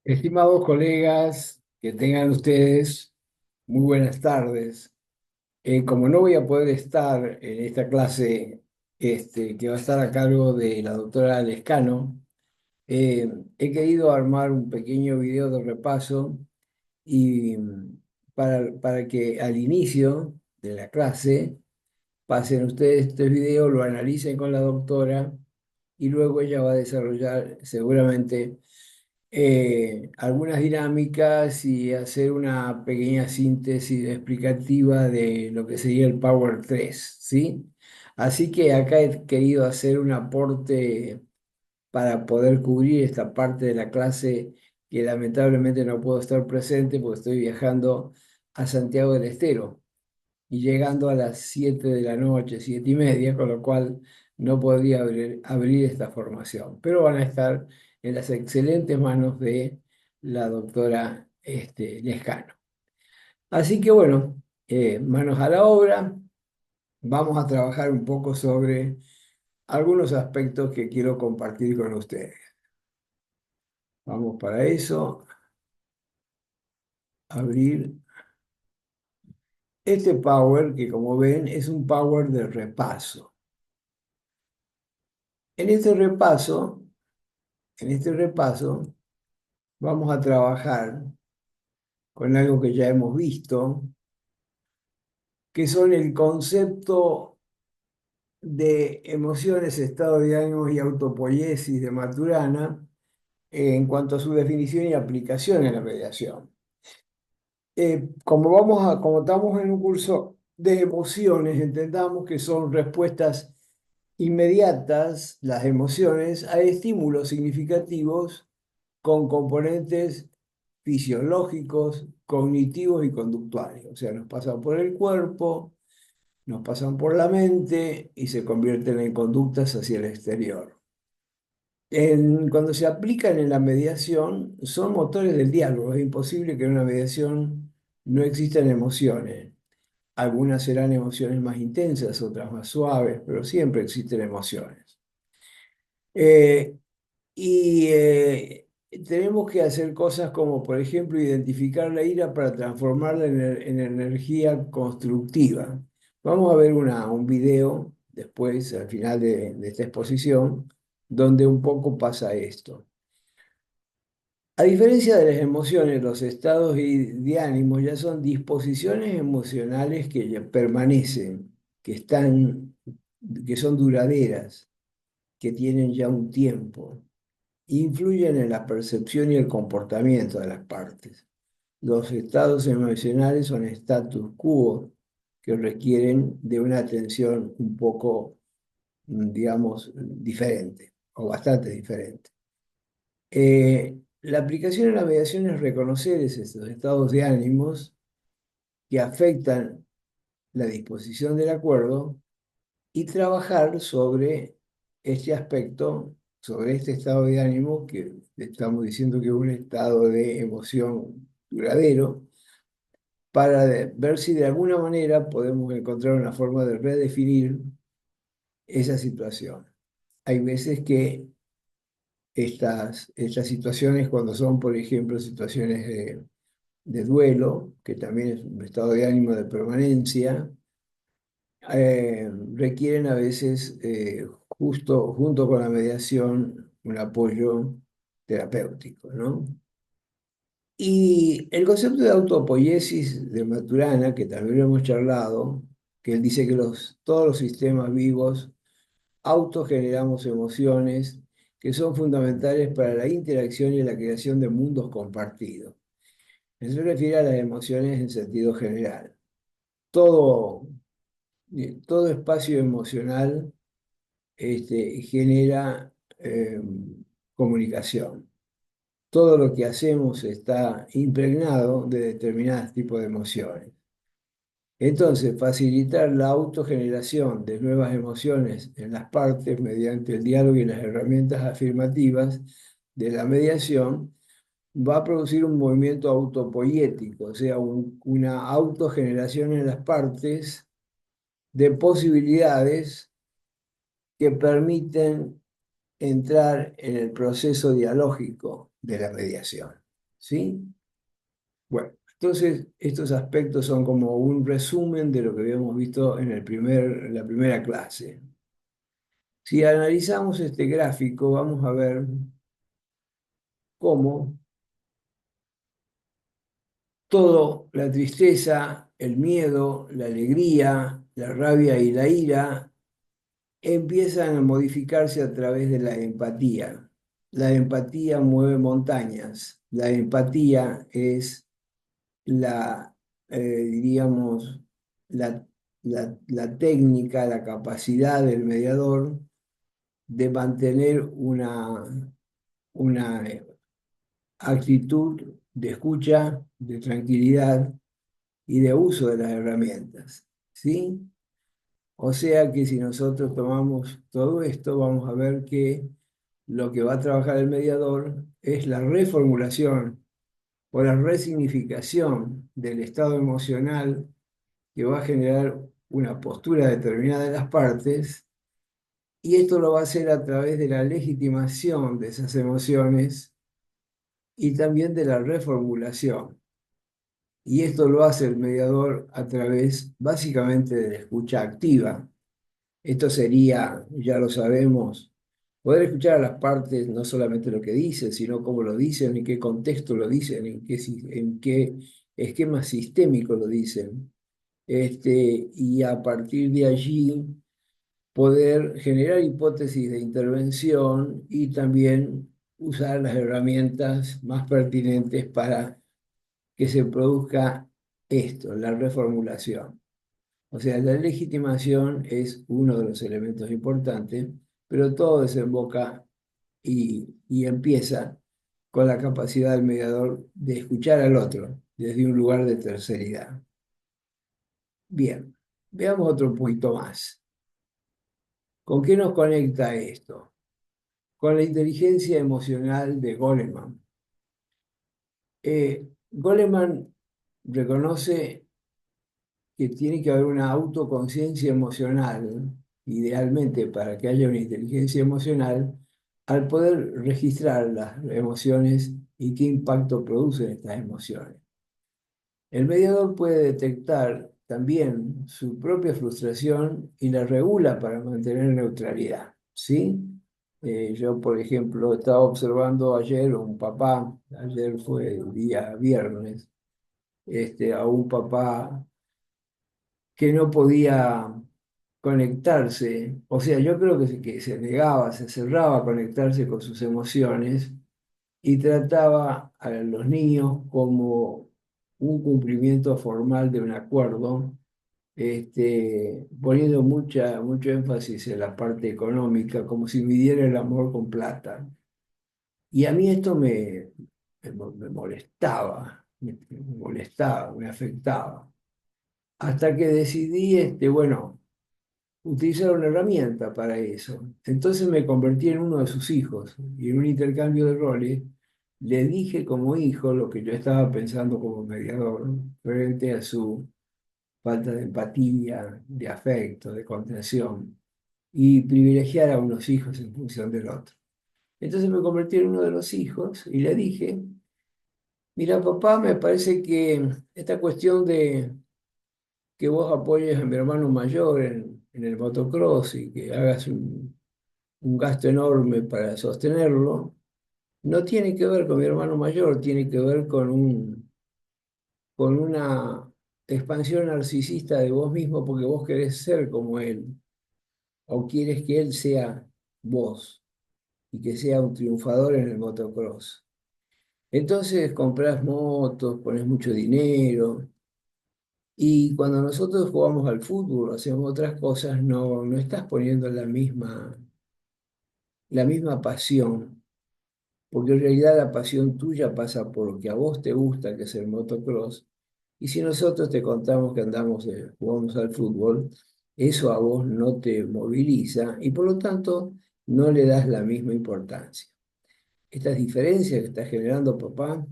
Estimados colegas, que tengan ustedes muy buenas tardes. Como no voy a poder estar en esta clase que va a estar a cargo de la doctora Lescano, he querido armar un pequeño video de repaso y para que al inicio de la clase pasen ustedes este video, lo analicen con la doctora y luego ella va a desarrollar seguramente algunas dinámicas y hacer una pequeña síntesis explicativa de lo que sería el Power 3, ¿sí? Así que acá he querido hacer un aporte para poder cubrir esta parte de la clase que lamentablemente no puedo estar presente porque estoy viajando a Santiago del Estero y llegando a las 7 de la noche, 7:30, con lo cual no podría abrir esta formación. Pero van a estar en las excelentes manos de la doctora Lescano. Así que bueno, manos a la obra, vamos a trabajar un poco sobre algunos aspectos que quiero compartir con ustedes. Vamos para eso, abrir este Power que como ven es un Power de repaso. En este repaso En este repaso vamos a trabajar con algo que ya hemos visto, que son el concepto de emociones, estado de ánimo y autopoiesis de Maturana en cuanto a su definición y aplicación en la mediación. Como estamos en un curso de emociones, entendamos que son respuestas inmediatas, las emociones, a estímulos significativos con componentes fisiológicos, cognitivos y conductuales. O sea, nos pasan por el cuerpo, nos pasan por la mente y se convierten en conductas hacia el exterior. Cuando se aplican en la mediación, son motores del diálogo. Es imposible que en una mediación no existan emociones. Algunas serán emociones más intensas, otras más suaves, pero siempre existen emociones. Eh, Y tenemos que hacer cosas como, por ejemplo, identificar la ira para transformarla en energía constructiva. Vamos a ver un video después, al final de esta exposición, donde un poco pasa esto. A diferencia de las emociones, los estados de ánimo ya son disposiciones emocionales que ya permanecen, que son duraderas, que tienen ya un tiempo influyen en la percepción y el comportamiento de las partes. Los estados emocionales son status quo que requieren de una atención un poco, digamos, diferente o bastante diferente. La aplicación en la mediación es reconocer esos estados de ánimos que afectan la disposición del acuerdo y trabajar sobre este aspecto, sobre este estado de ánimo, que estamos diciendo que es un estado de emoción duradero, para ver si de alguna manera podemos encontrar una forma de redefinir esa situación. Hay veces que estas situaciones, cuando son, por ejemplo, situaciones de duelo, que también es un estado de ánimo de permanencia, requieren a veces, justo junto con la mediación, un apoyo terapéutico, ¿no? Y el concepto de autopoiesis de Maturana, que también lo hemos charlado, que él dice que todos los sistemas vivos autogeneramos emociones que son fundamentales para la interacción y la creación de mundos compartidos. Eso se refiere a las emociones en sentido general. Todo, todo espacio emocional genera comunicación. Todo lo que hacemos está impregnado de determinados tipos de emociones. Entonces, facilitar la autogeneración de nuevas emociones en las partes mediante el diálogo y las herramientas afirmativas de la mediación va a producir un movimiento autopoiético, o sea, una autogeneración en las partes de posibilidades que permiten entrar en el proceso dialógico de la mediación. ¿sí? Bueno, entonces estos aspectos son como un resumen de lo que habíamos visto en la primera clase. Si analizamos este gráfico, vamos a ver cómo todo, la tristeza, el miedo, la alegría, la rabia y la ira, empiezan a modificarse a través de la empatía. La empatía mueve montañas. La empatía es diríamos, la, la técnica, la capacidad del mediador de mantener una actitud de escucha, de tranquilidad y de uso de las herramientas, ¿sí? O sea que si nosotros tomamos todo esto, vamos a ver que lo que va a trabajar el mediador es la reformulación o la resignificación del estado emocional que va a generar una postura determinada de las partes, y esto lo va a hacer a través de la legitimación de esas emociones y también de la reformulación. Y esto lo hace el mediador a través básicamente de la escucha activa. Esto sería, ya lo sabemos, poder escuchar a las partes no solamente lo que dicen, sino cómo lo dicen, en qué contexto lo dicen, en qué esquema sistémico lo dicen. Y a partir de allí poder generar hipótesis de intervención y también usar las herramientas más pertinentes para que se produzca esto, la reformulación. O sea, la legitimación es uno de los elementos importantes, pero todo desemboca y empieza con la capacidad del mediador de escuchar al otro desde un lugar de terceridad. Bien, veamos otro punto más. ¿Con qué nos conecta esto? Con la inteligencia emocional de Goleman. Goleman reconoce que tiene que haber una autoconciencia emocional, idealmente para que haya una inteligencia emocional, al poder registrar las emociones y qué impacto producen estas emociones. El mediador puede detectar también su propia frustración y la regula para mantener neutralidad, ¿sí? Yo, por ejemplo, estaba observando ayer un papá, ayer fue el día viernes, a un papá que no podía conectarse, o sea, yo creo que se negaba, se cerraba a conectarse con sus emociones y trataba a los niños como un cumplimiento formal de un acuerdo, poniendo mucho énfasis en la parte económica, como si midiera el amor con plata. Y a mí esto me molestaba, me molestaba, me afectaba. Hasta que decidí, bueno, utilizar una herramienta para eso. Entonces me convertí en uno de sus hijos y en un intercambio de roles le dije como hijo lo que yo estaba pensando como mediador frente a su falta de empatía, de afecto, de contención y privilegiar a unos hijos en función del otro. Entonces me convertí en uno de los hijos y le dije, mira papá, me parece que esta cuestión de que vos apoyes a mi hermano mayor en el motocross y que hagas un gasto enorme para sostenerlo, no tiene que ver con mi hermano mayor, tiene que ver con una expansión narcisista de vos mismo porque vos querés ser como él o quieres que él sea vos y que sea un triunfador en el motocross. Entonces compras motos, pones mucho dinero y cuando nosotros jugamos al fútbol, hacemos otras cosas, no estás poniendo la misma pasión, porque en realidad la pasión tuya pasa por lo que a vos te gusta, que es el motocross, y si nosotros te contamos que jugamos al fútbol, eso a vos no te moviliza y por lo tanto no le das la misma importancia. Estas diferencias que está generando papá,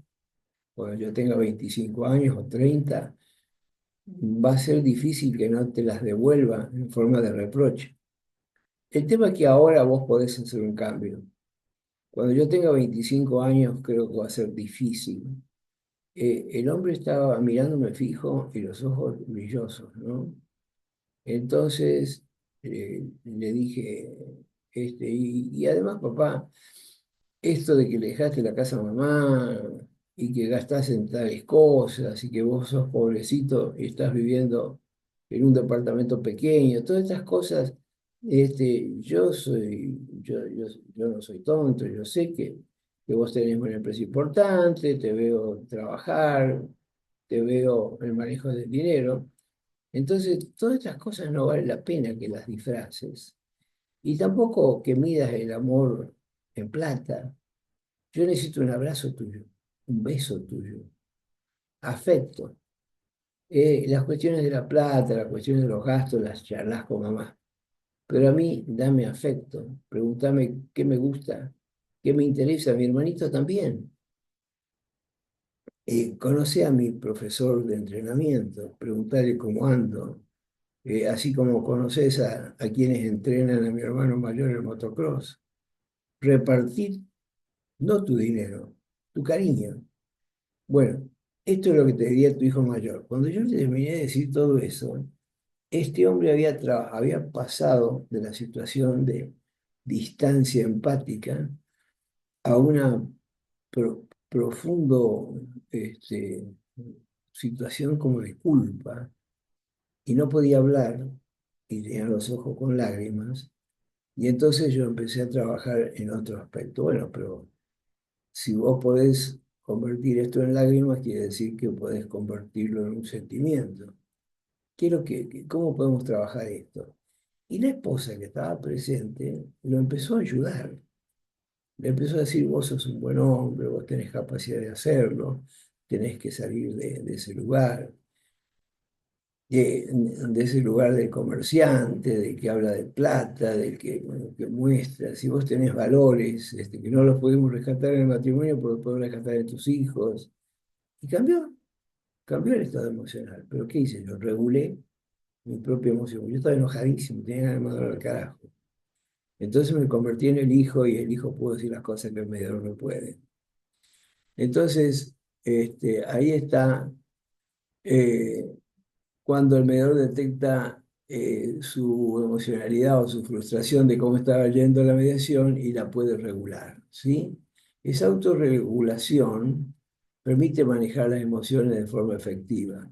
cuando yo tenga 25 años o 30, va a ser difícil que no te las devuelva en forma de reproche. El tema es que ahora vos podés hacer un cambio. Cuando yo tenga 25 años, creo que va a ser difícil. El hombre estaba mirándome fijo y los ojos brillosos, ¿no? Entonces le dije, y además, papá, esto de que le dejaste la casa a mamá y que gastás en tales cosas y que vos sos pobrecito y estás viviendo en un departamento pequeño, todas estas cosas, yo no soy tonto, yo sé que vos tenés una empresa importante, te veo trabajar, te veo el manejo del dinero. Entonces, todas estas cosas no vale la pena que las disfraces. Y tampoco que midas el amor en plata. Yo necesito un abrazo tuyo, un beso tuyo, afecto. Las cuestiones de la plata, las cuestiones de los gastos, las charlas con mamá. Pero a mí, dame afecto. Pregúntame qué me gusta, qué me interesa. Mi hermanito también. Conoce a mi profesor de entrenamiento, preguntale cómo ando. Así como conoces a quienes entrenan a mi hermano mayor en el motocross. Repartir no tu dinero, tu cariño. Bueno, esto es lo que te diría tu hijo mayor. Cuando yo le terminé de decir todo eso, este hombre había pasado de la situación de distancia empática a una profundo situación como de culpa y no podía hablar y tenía los ojos con lágrimas. Y entonces yo empecé a trabajar en otro aspecto. Bueno, pero si vos podés convertir esto en lágrimas, quiere decir que podés convertirlo en un sentimiento. ¿Cómo podemos trabajar esto? Y la esposa que estaba presente lo empezó a ayudar. Le empezó a decir, vos sos un buen hombre, vos tenés capacidad de hacerlo, tenés que salir de ese lugar, de ese lugar del comerciante, del que habla de plata, del que, bueno, que muestra, si vos tenés valores, que no los podemos rescatar en el matrimonio, pero podemos rescatar en tus hijos. Y cambió el estado emocional. ¿Pero qué hice? Yo regulé mi propia emoción. Yo estaba enojadísimo, tenía ganas de mandar al carajo. Entonces me convertí en el hijo y el hijo pudo decir las cosas que el mediador no puede. Entonces, ahí está eh, cuando el mediador detecta su emocionalidad o su frustración de cómo estaba yendo la mediación y la puede regular, ¿sí? Esa autorregulación permite manejar las emociones de forma efectiva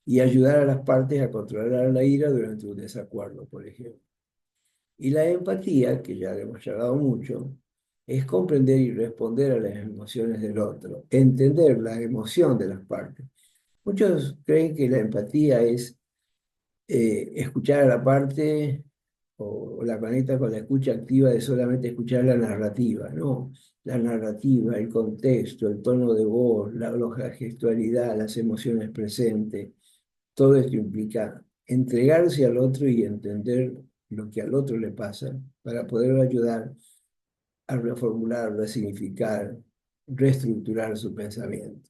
y ayudar a las partes a controlar la ira durante un desacuerdo, por ejemplo. Y la empatía, que ya le hemos charlado mucho, es comprender y responder a las emociones del otro, entender la emoción de las partes. Muchos creen que la empatía es escuchar a la parte o la conecta con la escucha activa de solamente escuchar la narrativa, ¿no? La narrativa, el contexto, el tono de voz, la gestualidad, las emociones presentes, todo esto implica entregarse al otro y entender lo que al otro le pasa para poder ayudar a reformular, resignificar, reestructurar su pensamiento.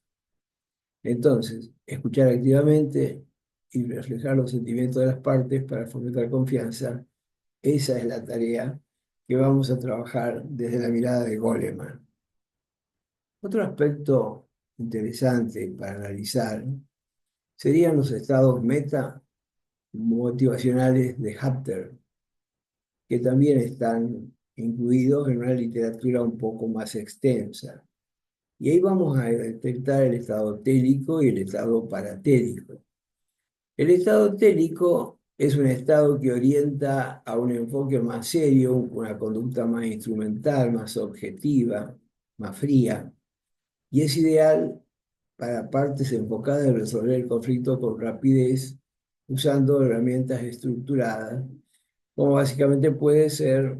Entonces, escuchar activamente y reflejar los sentimientos de las partes para fomentar confianza, esa es la tarea que vamos a trabajar desde la mirada de Goleman. Otro aspecto interesante para analizar serían los estados meta motivacionales de Hapter, que también están incluidos en una literatura un poco más extensa. Y ahí vamos a detectar el estado télico y el estado paratélico. El estado télico es un estado que orienta a un enfoque más serio, una conducta más instrumental, más objetiva, más fría, y es ideal para partes enfocadas en resolver el conflicto con rapidez, usando herramientas estructuradas, como básicamente puede ser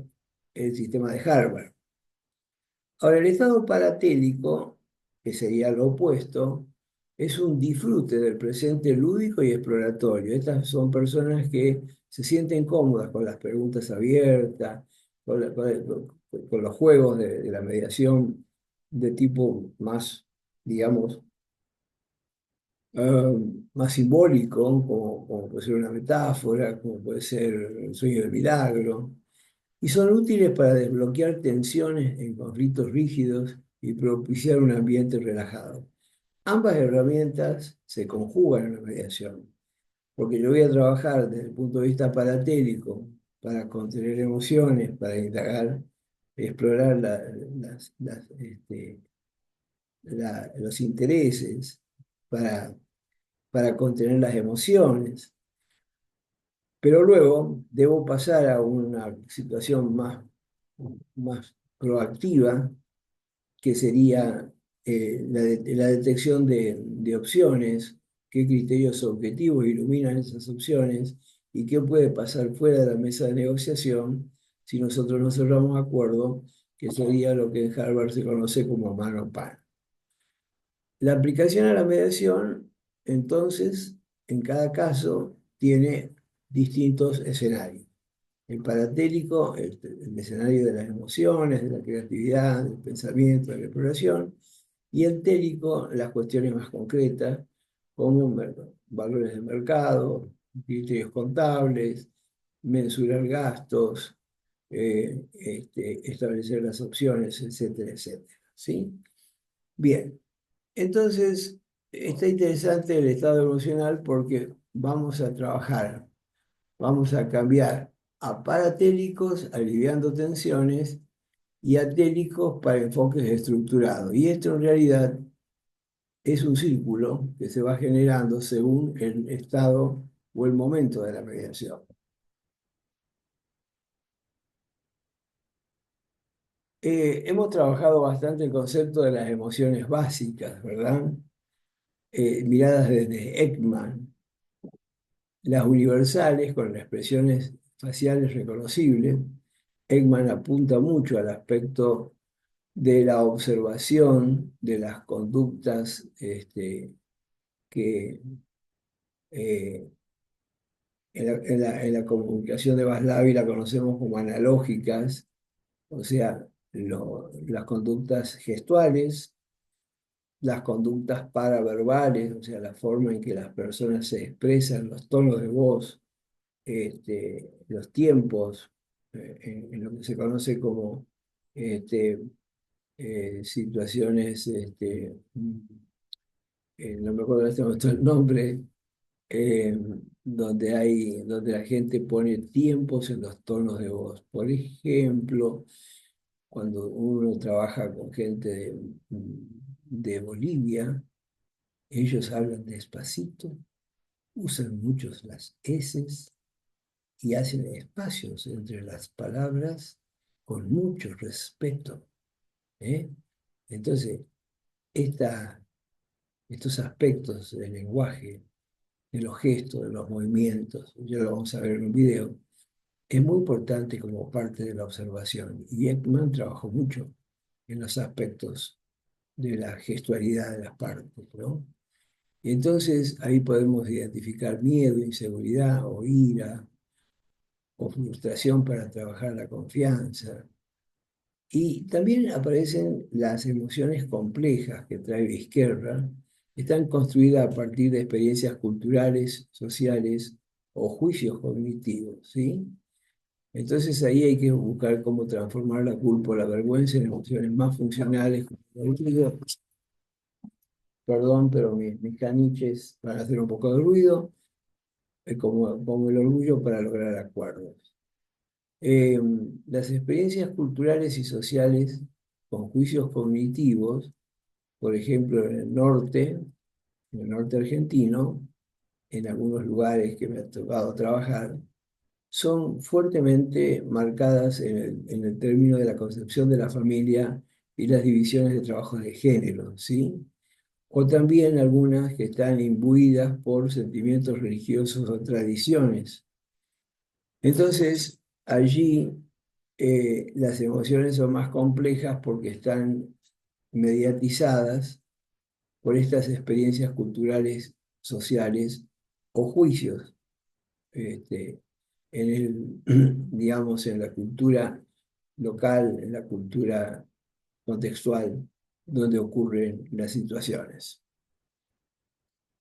el sistema de Harvard. Ahora, el estado paratélico, que sería lo opuesto, es un disfrute del presente lúdico y exploratorio. Estas son personas que se sienten cómodas con las preguntas abiertas, con los juegos de la mediación de tipo más, digamos, eh, más simbólico, como puede ser una metáfora, como puede ser el sueño del milagro. y son útiles para desbloquear tensiones en conflictos rígidos y propiciar un ambiente relajado. Ambas herramientas se conjugan en la mediación, porque yo voy a trabajar desde el punto de vista paratélico para contener emociones, para indagar, explorar los intereses, para, para contener las emociones. Pero luego debo pasar a una situación más proactiva, que sería la detección de opciones, qué criterios objetivos iluminan esas opciones y qué puede pasar fuera de la mesa de negociación si nosotros no cerramos acuerdo, que sería lo que en Harvard se conoce como mano a mano. La aplicación a la mediación, entonces, en cada caso, tiene distintos escenarios. El paratélico, el escenario de las emociones, de la creatividad, del pensamiento, de la exploración, y el télico, las cuestiones más concretas, como valores de mercado, criterios contables, mensurar gastos, establecer las opciones, etcétera, etcétera. ¿Sí? Bien, entonces está interesante el estado emocional porque vamos a trabajar. Vamos a cambiar a paratélicos, aliviando tensiones, y atélicos para enfoques estructurados. Y esto en realidad es un círculo que se va generando según el estado o el momento de la mediación. Hemos trabajado bastante el concepto de las emociones básicas, ¿verdad? Miradas desde Ekman, las universales con las expresiones faciales reconocibles. Ekman apunta mucho al aspecto de la observación de las conductas que eh, en la comunicación de Vaslavi la conocemos como analógicas, o sea, las conductas gestuales, las conductas paraverbales, o sea, la forma en que las personas se expresan, los tonos de voz, los tiempos, en lo que se conoce como este, situaciones, no me acuerdo en este momento el nombre, eh, donde la gente pone tiempos en los tonos de voz. Por ejemplo, cuando uno trabaja con gente de Bolivia, ellos hablan despacito, usan muchos las eses y hacen espacios entre las palabras con mucho respeto. ¿Eh? Entonces, esta, estos aspectos del lenguaje, de los gestos, de los movimientos, ya lo vamos a ver en un video, es muy importante como parte de la observación. Y Ekman trabajó mucho en los aspectos de la gestualidad de las partes, ¿no? Y entonces ahí podemos identificar miedo, inseguridad o ira o frustración para trabajar la confianza. Y también aparecen las emociones complejas que trae Vizquerra, que están construidas a partir de experiencias culturales, sociales o juicios cognitivos, ¿sí? Entonces ahí hay que buscar cómo transformar la culpa o la vergüenza en emociones más funcionales, como el orgullo. Perdón, pero mis caniches van a hacer un poco de ruido, como el orgullo para lograr acuerdos. Eh, las experiencias culturales y sociales con juicios cognitivos, por ejemplo, en el norte argentino, en algunos lugares que me ha tocado trabajar, son fuertemente marcadas en el término de la concepción de la familia y las divisiones de trabajo de género, ¿sí? O también algunas que están imbuidas por sentimientos religiosos o tradiciones. Entonces, allí las emociones son más complejas porque están mediatizadas por estas experiencias culturales, sociales o juicios digamos, en la cultura local, en la cultura contextual donde ocurren las situaciones.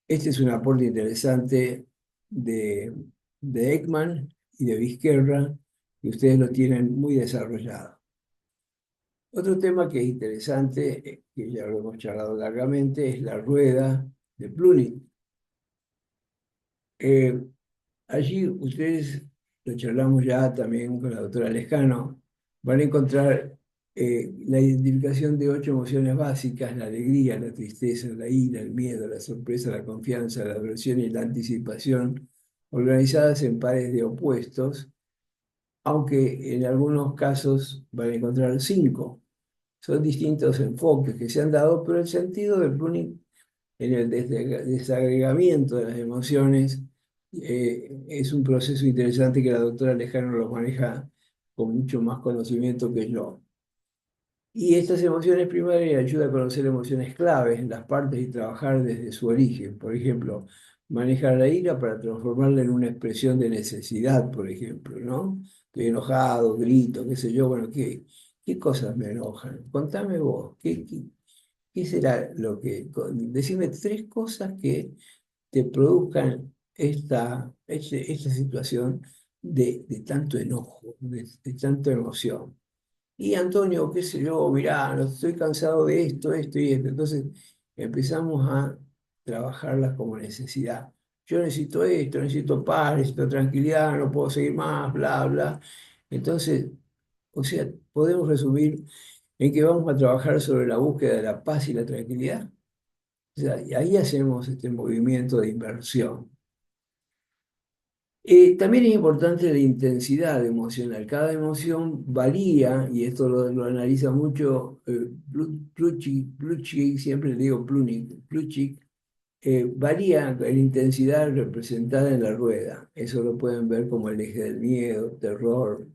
Este es un aporte interesante de, de Ekman y de Vizquerra y ustedes lo tienen muy desarrollado. Otro tema que es interesante, que ya lo hemos charlado largamente, es la rueda de Plunit. Eh, Allí ustedes, lo charlamos ya también con la doctora Lescano, van a encontrar la identificación de 8 emociones básicas: la alegría, la tristeza, la ira, el miedo, la sorpresa, la confianza, la aversión y la anticipación, organizadas en pares de opuestos, aunque en algunos casos van a encontrar 5. Son distintos enfoques que se han dado, pero el sentido del pruning en el desagregamiento de las emociones es un proceso interesante que la doctora Lejano lo maneja con mucho más conocimiento que yo. Y estas emociones primarias ayudan a conocer emociones claves en las partes y trabajar desde su origen. Por ejemplo, manejar la ira para transformarla en una expresión de necesidad, por ejemplo, ¿no? Estoy enojado, grito, qué sé yo, bueno, ¿qué cosas me enojan? Contame vos, ¿qué será lo que... Decime 3 cosas que te produzcan esta situación de tanto enojo, de tanta emoción. Y Antonio, qué sé yo, mirá, no estoy cansado de esto, esto y esto. Entonces empezamos a trabajarlas como necesidad. Yo necesito esto, necesito paz, necesito tranquilidad, no puedo seguir más, bla, bla. Entonces, o sea, podemos resumir en que vamos a trabajar sobre la búsqueda de la paz y la tranquilidad. O sea, y ahí hacemos este movimiento de inversión. También es importante la intensidad emocional. Cada emoción varía, y esto lo analiza mucho Plutchik, siempre le digo Plutchik, varía la intensidad representada en la rueda. Eso lo pueden ver como el eje del miedo, terror,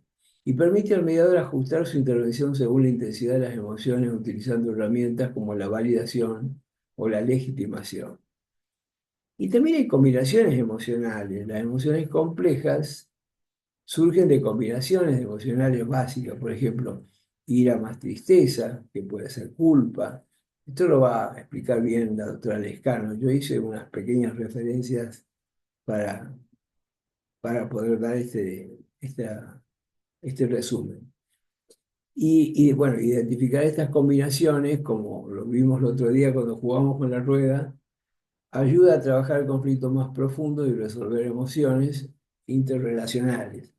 y permite al mediador ajustar su intervención según la intensidad de las emociones utilizando herramientas como la validación o la legitimación. Y también hay combinaciones emocionales. Las emociones complejas surgen de combinaciones emocionales básicas, por ejemplo, ira más tristeza, que puede ser culpa. Esto lo va a explicar bien la doctora Lescano. Yo hice unas pequeñas referencias para, para poder dar este resumen. Y bueno, identificar estas combinaciones, como lo vimos el otro día cuando jugamos con la rueda, ayuda a trabajar el conflicto más profundo y resolver emociones interrelacionales.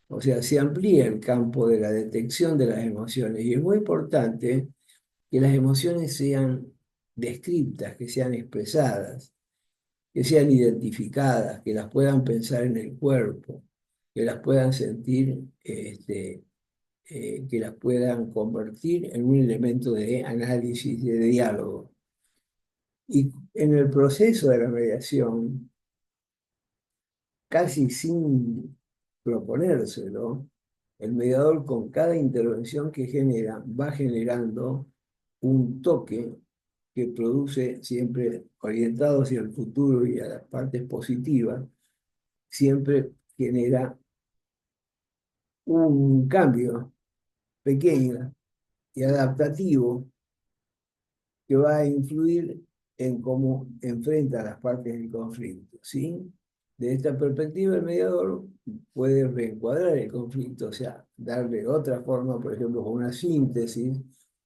O sea, se amplía el campo de la detección de las emociones y es muy importante que las emociones sean descritas, que sean expresadas, que sean identificadas, que las puedan pensar en el cuerpo, que las puedan sentir, que las puedan convertir en un elemento de análisis, de diálogo. Y en el proceso de la mediación, casi sin proponérselo, el mediador con cada intervención que genera va generando un toque que produce, siempre orientado hacia el futuro y a las partes positivas, siempre genera un cambio pequeño y adaptativo que va a influir en cómo enfrenta las partes del conflicto, ¿sí? De esta perspectiva, el mediador puede reencuadrar el conflicto, o sea, darle otra forma, por ejemplo, con una síntesis,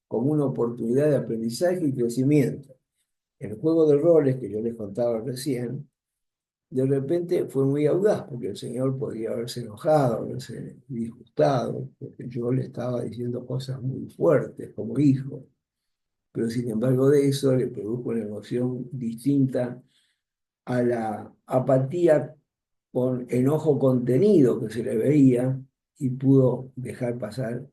como una oportunidad de aprendizaje y crecimiento. El juego de roles que yo les contaba recién, de repente fue muy audaz, porque el señor podría haberse enojado, haberse disgustado, porque yo le estaba diciendo cosas muy fuertes como hijo, pero sin embargo de eso le produjo una emoción distinta a la apatía con enojo contenido que se le veía, y pudo dejar pasar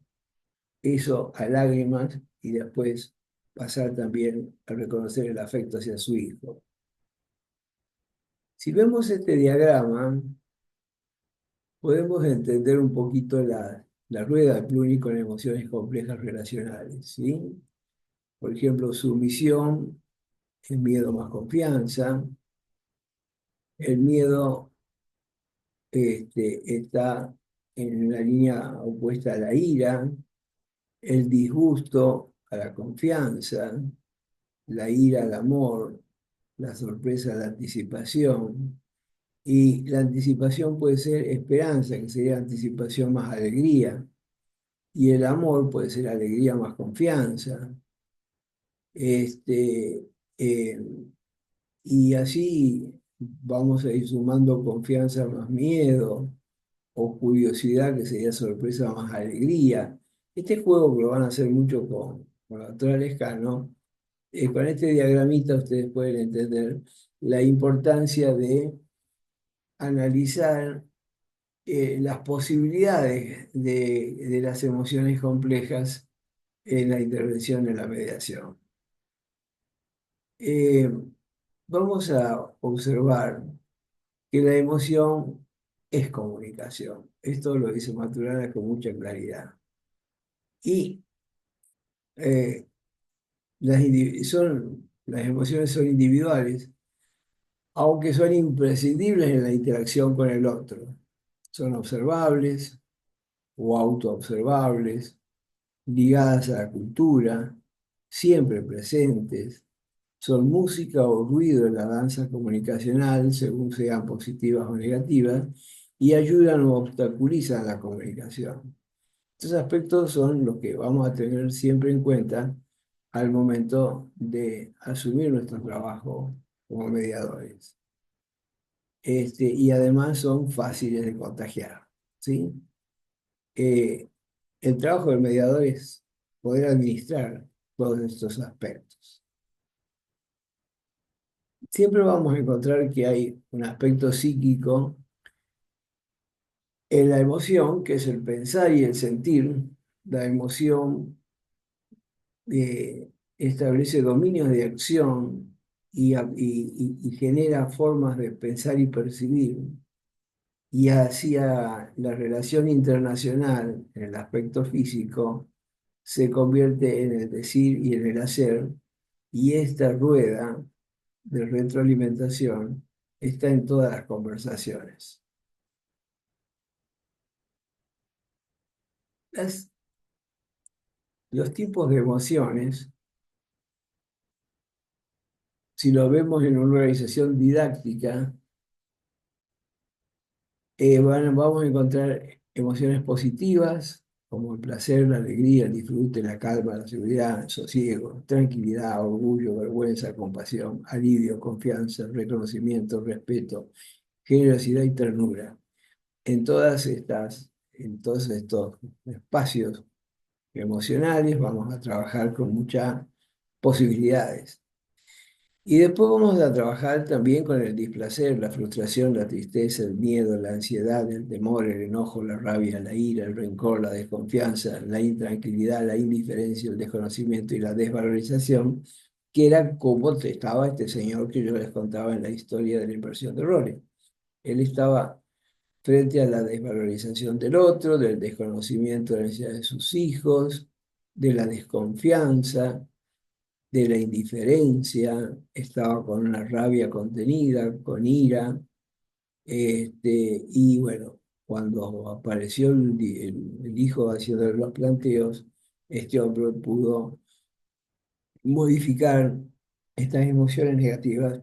eso a lágrimas y después pasar también a reconocer el afecto hacia su hijo. Si vemos este diagrama, podemos entender un poquito la rueda de Pluni con emociones complejas relacionales, ¿sí? Por ejemplo, sumisión, el miedo más confianza. El miedo está en la línea opuesta a la ira, el disgusto a la confianza, la ira al amor, la sorpresa a la anticipación, Y la anticipación puede ser esperanza, que sería anticipación más alegría. Y el amor puede ser alegría más confianza. Este, eh, y así vamos a ir sumando confianza más miedo, o curiosidad, que sería sorpresa más alegría. Este juego que lo van a hacer mucho con la doctora Lescano, con este diagramita ustedes pueden entender la importancia de analizar las posibilidades de las emociones complejas en la intervención de la mediación. Eh, Vamos a observar que la emoción es comunicación. Esto lo dice Maturana con mucha claridad. Y eh, las emociones son individuales, aunque son imprescindibles en la interacción con el otro. Son observables o autoobservables, ligadas a la cultura, siempre presentes. Son música o ruido en la danza comunicacional, según sean positivas o negativas, y ayudan o obstaculizan la comunicación. Estos aspectos son los que vamos a tener siempre en cuenta al momento de asumir nuestro trabajo como mediadores. Y además son fáciles de contagiar, ¿sí? Eh, el trabajo del mediador es poder administrar todos estos aspectos. Siempre vamos a encontrar que hay un aspecto psíquico en la emoción, que es el pensar y el sentir. La emoción establece dominios de acción y genera formas de pensar y percibir. Y hacia la relación internacional, en el aspecto físico, se convierte en el decir y en el hacer, y esta rueda de retroalimentación está en todas las conversaciones. Las- los tipos de emociones, si lo vemos en una organización didáctica, vamos a encontrar emociones positivas, como el placer, la alegría, el disfrute, la calma, la seguridad, el sosiego, tranquilidad, orgullo, vergüenza, compasión, alivio, confianza, reconocimiento, respeto, generosidad y ternura. En todos estos espacios emocionales vamos a trabajar con muchas posibilidades. Y después vamos a trabajar también con el displacer, la frustración, la tristeza, el miedo, la ansiedad, el temor, el enojo, la rabia, la ira, el rencor, la desconfianza, la intranquilidad, la indiferencia, el desconocimiento y la desvalorización, que era como estaba este señor que yo les contaba en la historia de la inversión de roles. Él estaba frente a la desvalorización del otro, del desconocimiento de la necesidad de sus hijos, de la desconfianza, de la indiferencia, estaba con una rabia contenida, con ira, y bueno, cuando apareció el hijo haciendo los planteos, este hombre pudo modificar estas emociones negativas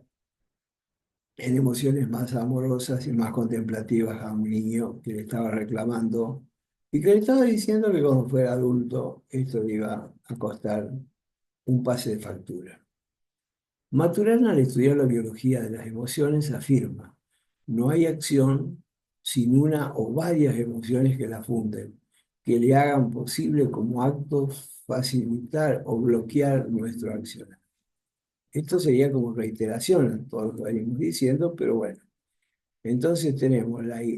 en emociones más amorosas y más contemplativas a un niño que le estaba reclamando y que le estaba diciendo que cuando fuera adulto esto le iba a costar un pase de factura. Maturana, al estudiar la biología de las emociones, afirma: no hay acción sin una o varias emociones que la funden, que le hagan posible como acto facilitar o bloquear nuestro accionar. Esto sería como reiteración a todo lo que venimos diciendo, pero bueno. Entonces tenemos las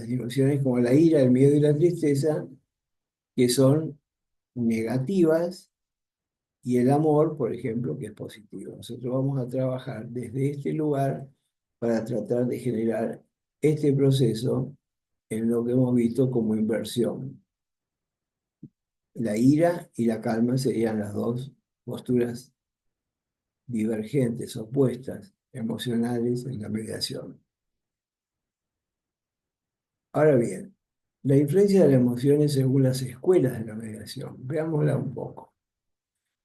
emociones como la ira, el miedo y la tristeza, que son negativas, y el amor, por ejemplo, que es positivo. Nosotros vamos a trabajar desde este lugar para tratar de generar este proceso en lo que hemos visto como inversión. La ira y la calma serían las dos posturas divergentes, opuestas, emocionales en la mediación. Ahora bien, la influencia de las emociones según las escuelas de la mediación. Veámosla un poco.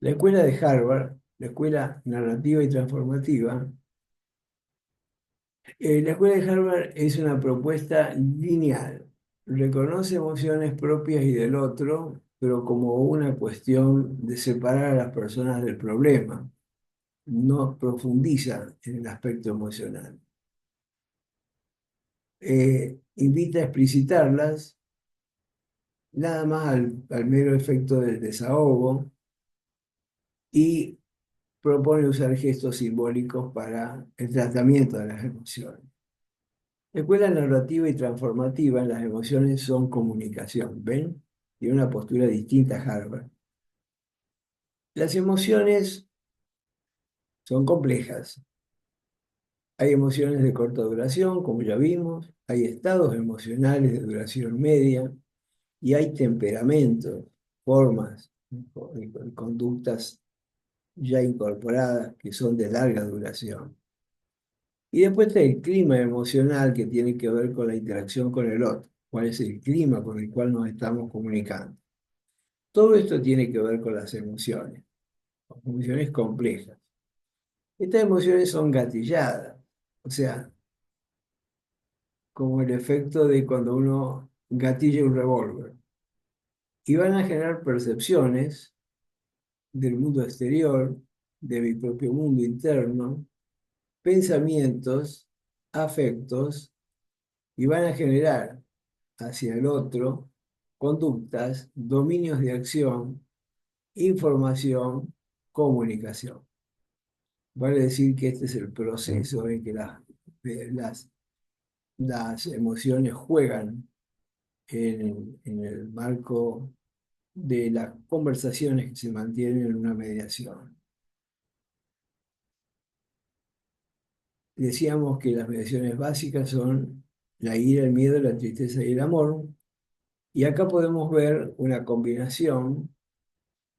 La escuela de Harvard, la escuela narrativa y transformativa, La escuela de Harvard es una propuesta lineal. Reconoce emociones propias y del otro, pero como una cuestión de separar a las personas del problema. No profundiza en el aspecto emocional. Invita a explicitarlas, nada más al mero efecto del desahogo, y propone usar gestos simbólicos para el tratamiento de las emociones. La escuela narrativa y transformativa en las emociones son comunicación, ¿ven? Tiene una postura distinta a Harvard. Las emociones son complejas. Hay emociones de corta duración, como ya vimos, hay estados emocionales de duración media y hay temperamentos, formas y conductas ya incorporadas que son de larga duración. Y después está el clima emocional que tiene que ver con la interacción con el otro. ¿Cuál es el clima con el cual nos estamos comunicando? Todo esto tiene que ver con las emociones complejas. Estas emociones son gatilladas, o sea, como el efecto de cuando uno gatilla un revólver. Y van a generar percepciones del mundo exterior, de mi propio mundo interno, pensamientos, afectos, y van a generar hacia el otro conductas, dominios de acción, información, comunicación. Vale decir que este es el proceso en que las emociones juegan en el marco de las conversaciones que se mantienen en una mediación. Decíamos que las mediaciones básicas son la ira, el miedo, la tristeza y el amor. Y acá podemos ver una combinación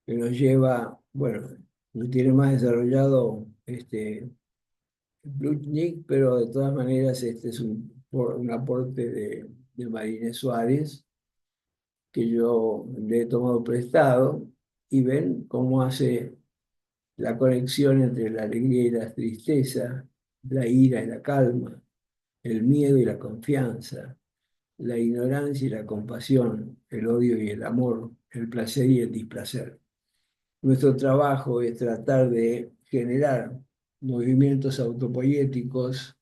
que nos lleva, bueno, lo tiene más desarrollado Plutnik, pero de todas maneras este es un aporte de Marínez Suárez que yo le he tomado prestado y ven cómo hace la conexión entre la alegría y la tristeza, la ira y la calma, el miedo y la confianza, la ignorancia y la compasión, el odio y el amor, el placer y el displacer. Nuestro trabajo es tratar de generar movimientos autopoyéticos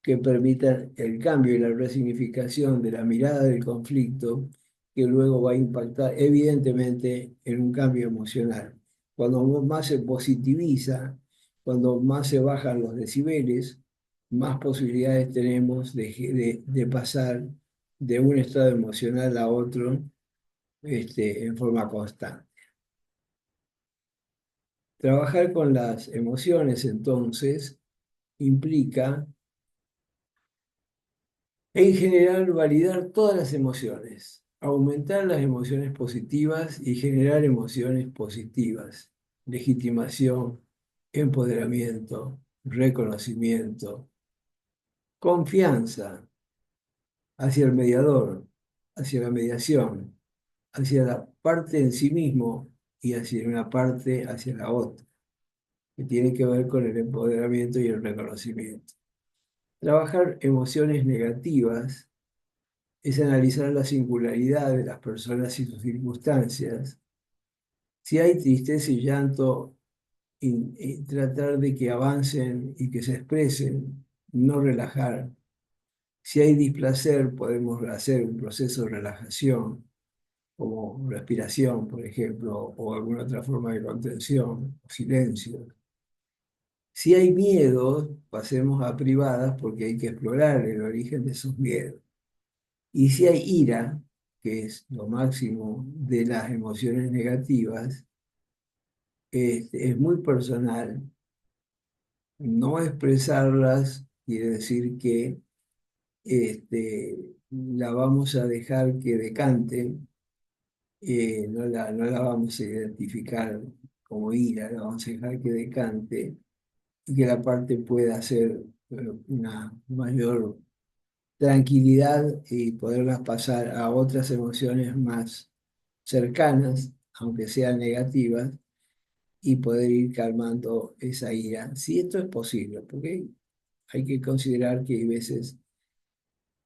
que permitan el cambio y la resignificación de la mirada del conflicto, que luego va a impactar evidentemente en un cambio emocional. Cuando más se positiviza, cuando más se bajan los decibeles, más posibilidades tenemos de pasar de un estado emocional a otro en forma constante. Trabajar con las emociones, entonces, implica, en general, validar todas las emociones, aumentar las emociones positivas y generar emociones positivas, legitimación, empoderamiento, reconocimiento, confianza hacia el mediador, hacia la mediación, hacia la parte en sí mismo y hacia una parte hacia la otra, que tiene que ver con el empoderamiento y el reconocimiento. Trabajar emociones negativas es analizar la singularidad de las personas y sus circunstancias. Si hay tristeza y llanto, y tratar de que avancen y que se expresen, no relajar. Si hay displacer, podemos hacer un proceso de relajación, como respiración, por ejemplo, o alguna otra forma de contención, o silencio. Si hay miedos, pasemos a privadas porque hay que explorar el origen de esos miedos. Y si hay ira, que es lo máximo de las emociones negativas, es muy personal. No expresarlas quiere decir que la vamos a dejar que decante, no la vamos a identificar como ira, la vamos a dejar que decante y que la parte pueda hacer una mayor tranquilidad y poderlas pasar a otras emociones más cercanas, aunque sean negativas, y poder ir calmando esa ira. Si esto es posible, porque hay que considerar que hay veces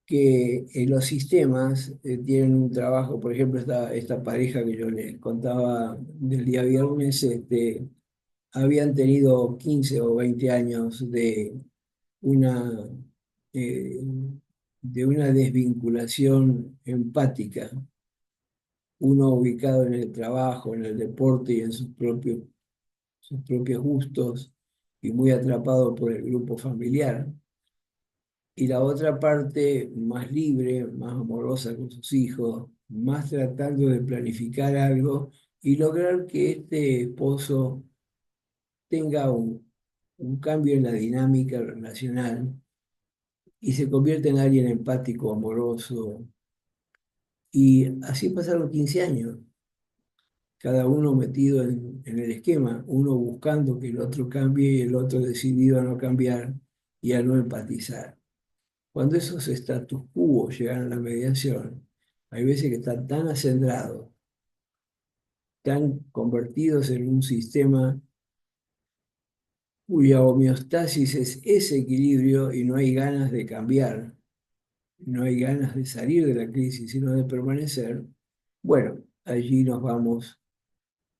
que los sistemas tienen un trabajo, por ejemplo, esta pareja que yo les contaba del día viernes, habían tenido 15 o 20 años una, eh, de una desvinculación empática, uno ubicado en el trabajo, en el deporte y en sus propios gustos y muy atrapado por el grupo familiar. Y la otra parte más libre, más amorosa con sus hijos, más tratando de planificar algo y lograr que este esposo tenga un cambio en la dinámica relacional y se convierta en alguien empático, amoroso. Y así pasaron 15 años, cada uno metido en el esquema, uno buscando que el otro cambie y el otro decidido a no cambiar y a no empatizar. Cuando esos status quo llegan a la mediación, hay veces que están tan acendrados, tan convertidos en un sistema cuya homeostasis es ese equilibrio y no hay ganas de cambiar, no hay ganas de salir de la crisis, sino de permanecer. Bueno, allí nos vamos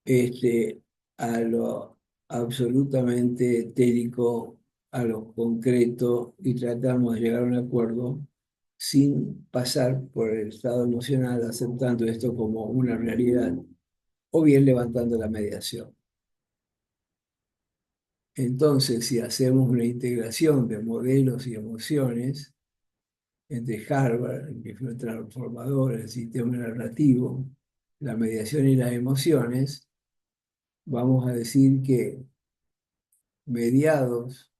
este, a lo absolutamente etérico, a lo concreto y tratamos de llegar a un acuerdo sin pasar por el estado emocional, aceptando esto como una realidad o bien levantando la mediación. Entonces, si hacemos una integración de modelos y emociones entre Harvard, que fue transformador, el sistema narrativo, la mediación y las emociones, vamos a decir que mediados,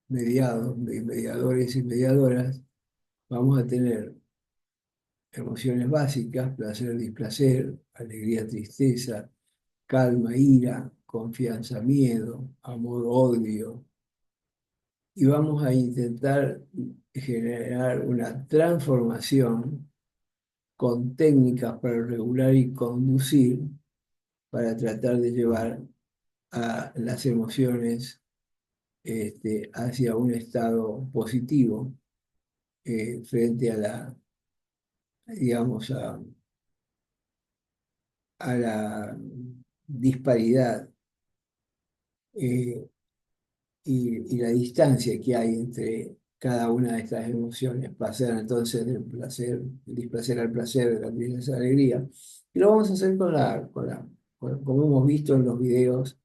mediadores y mediadoras, vamos a tener emociones básicas, placer, displacer, alegría, tristeza, calma, ira, confianza, miedo, amor, odio, y vamos a intentar generar una transformación con técnicas para regular y conducir para tratar de llevar a las emociones hacia un estado positivo frente a digamos, a la disparidad eh, y la distancia que hay entre cada una de estas emociones, pasar entonces del placer, del displacer al placer, de la tristeza a la alegría. Y lo vamos a hacer como hemos visto en los videos,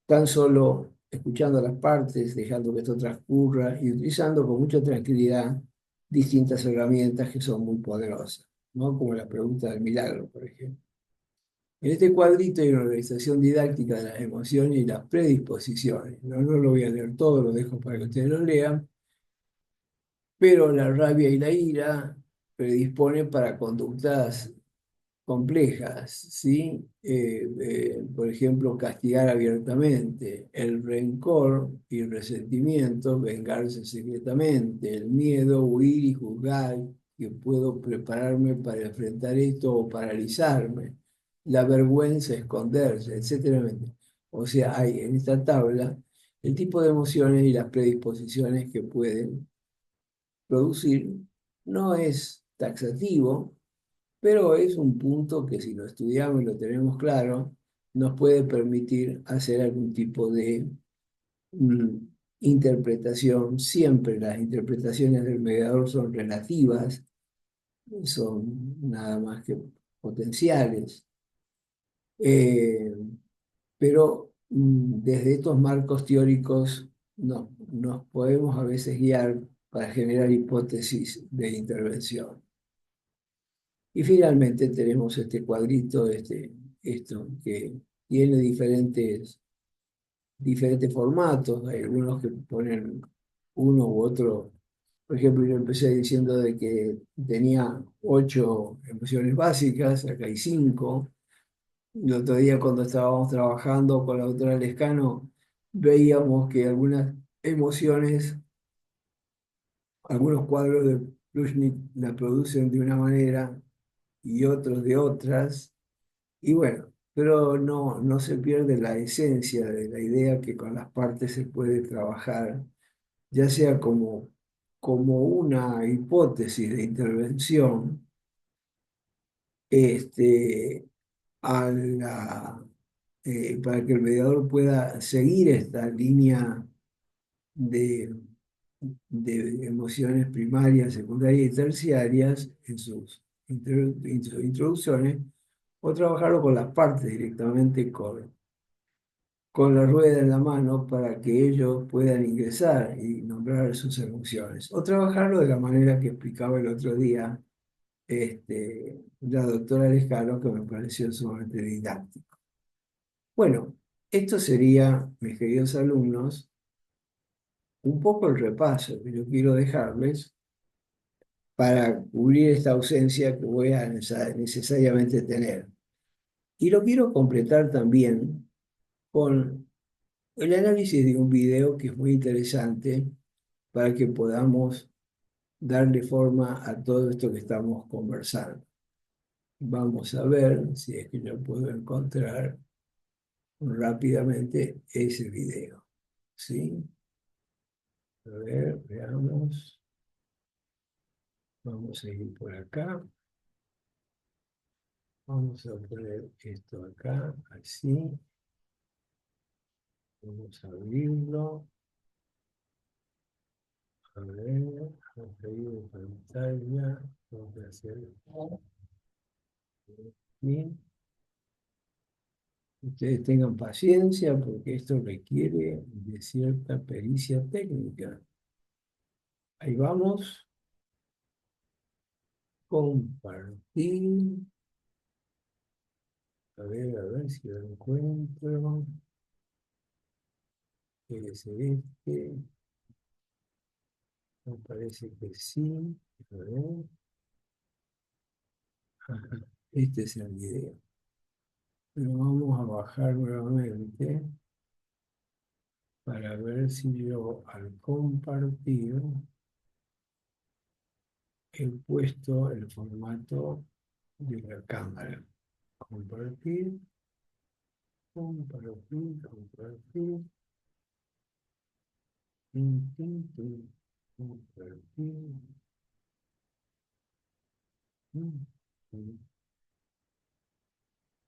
tan solo escuchando las partes, dejando que esto transcurra y utilizando con mucha tranquilidad distintas herramientas que son muy poderosas, ¿no? Como la pregunta del milagro, por ejemplo. En este cuadrito hay una organización didáctica de las emociones y las predisposiciones. No, no lo voy a leer todo, lo dejo para que ustedes lo lean, pero la rabia y la ira predisponen para conductas complejas, ¿sí? Por ejemplo, castigar abiertamente, el rencor y resentimiento, vengarse secretamente, el miedo, huir y juzgar que puedo prepararme para enfrentar esto o paralizarme, la vergüenza, esconderse, etcétera. O sea, hay en esta tabla el tipo de emociones y las predisposiciones que pueden producir. No es taxativo, pero es un punto que si lo estudiamos y lo tenemos claro, nos puede permitir hacer algún tipo de mm, interpretación. Siempre las interpretaciones del mediador son relativas, son nada más que potenciales, eh, pero desde estos marcos teóricos nos podemos a veces guiar para generar hipótesis de intervención. Y finalmente tenemos este cuadrito, esto, que tiene diferentes formatos. Hay algunos que ponen uno u otro. Por ejemplo, yo empecé diciendo de que tenía 8 emociones básicas, acá hay 5. El otro día cuando estábamos trabajando con la doctora Lescano, veíamos que algunas emociones, algunos cuadros de Plutchik la producen de una manera y otros de otras. Y bueno, pero no se pierde la esencia de la idea que con las partes se puede trabajar ya sea como una hipótesis de intervención, este, para que el mediador pueda seguir esta línea de, de emociones primarias, secundarias y terciarias en sus introducciones, o trabajarlo con las partes directamente con la rueda en la mano para que ellos puedan ingresar y nombrar sus emociones. O trabajarlo de la manera que explicaba el otro día la doctora Lescano, que me pareció sumamente didáctico. Bueno, esto sería, mis queridos alumnos, un poco el repaso que yo quiero dejarles para cubrir esta ausencia que voy a necesariamente tener. Y lo quiero completar también con el análisis de un video que es muy interesante para que podamos darle forma a todo esto que estamos conversando. Vamos a ver si es que yo puedo encontrar rápidamente ese video. ¿Sí? A ver, veamos. Vamos a ir por acá. Vamos a poner esto acá, así. Vamos a abrirlo. A ver, vamos a ir en pantalla. Vamos a hacer aquí. Ustedes tengan paciencia porque esto requiere de cierta pericia técnica. Ahí vamos. Compartir. A ver si lo encuentro. Es este. Me parece que sí. A ver. Ajá, este es el video. Pero vamos a bajar nuevamente para ver si yo al compartir he puesto el formato de la cámara. Compartir, compartir, compartir, compartir.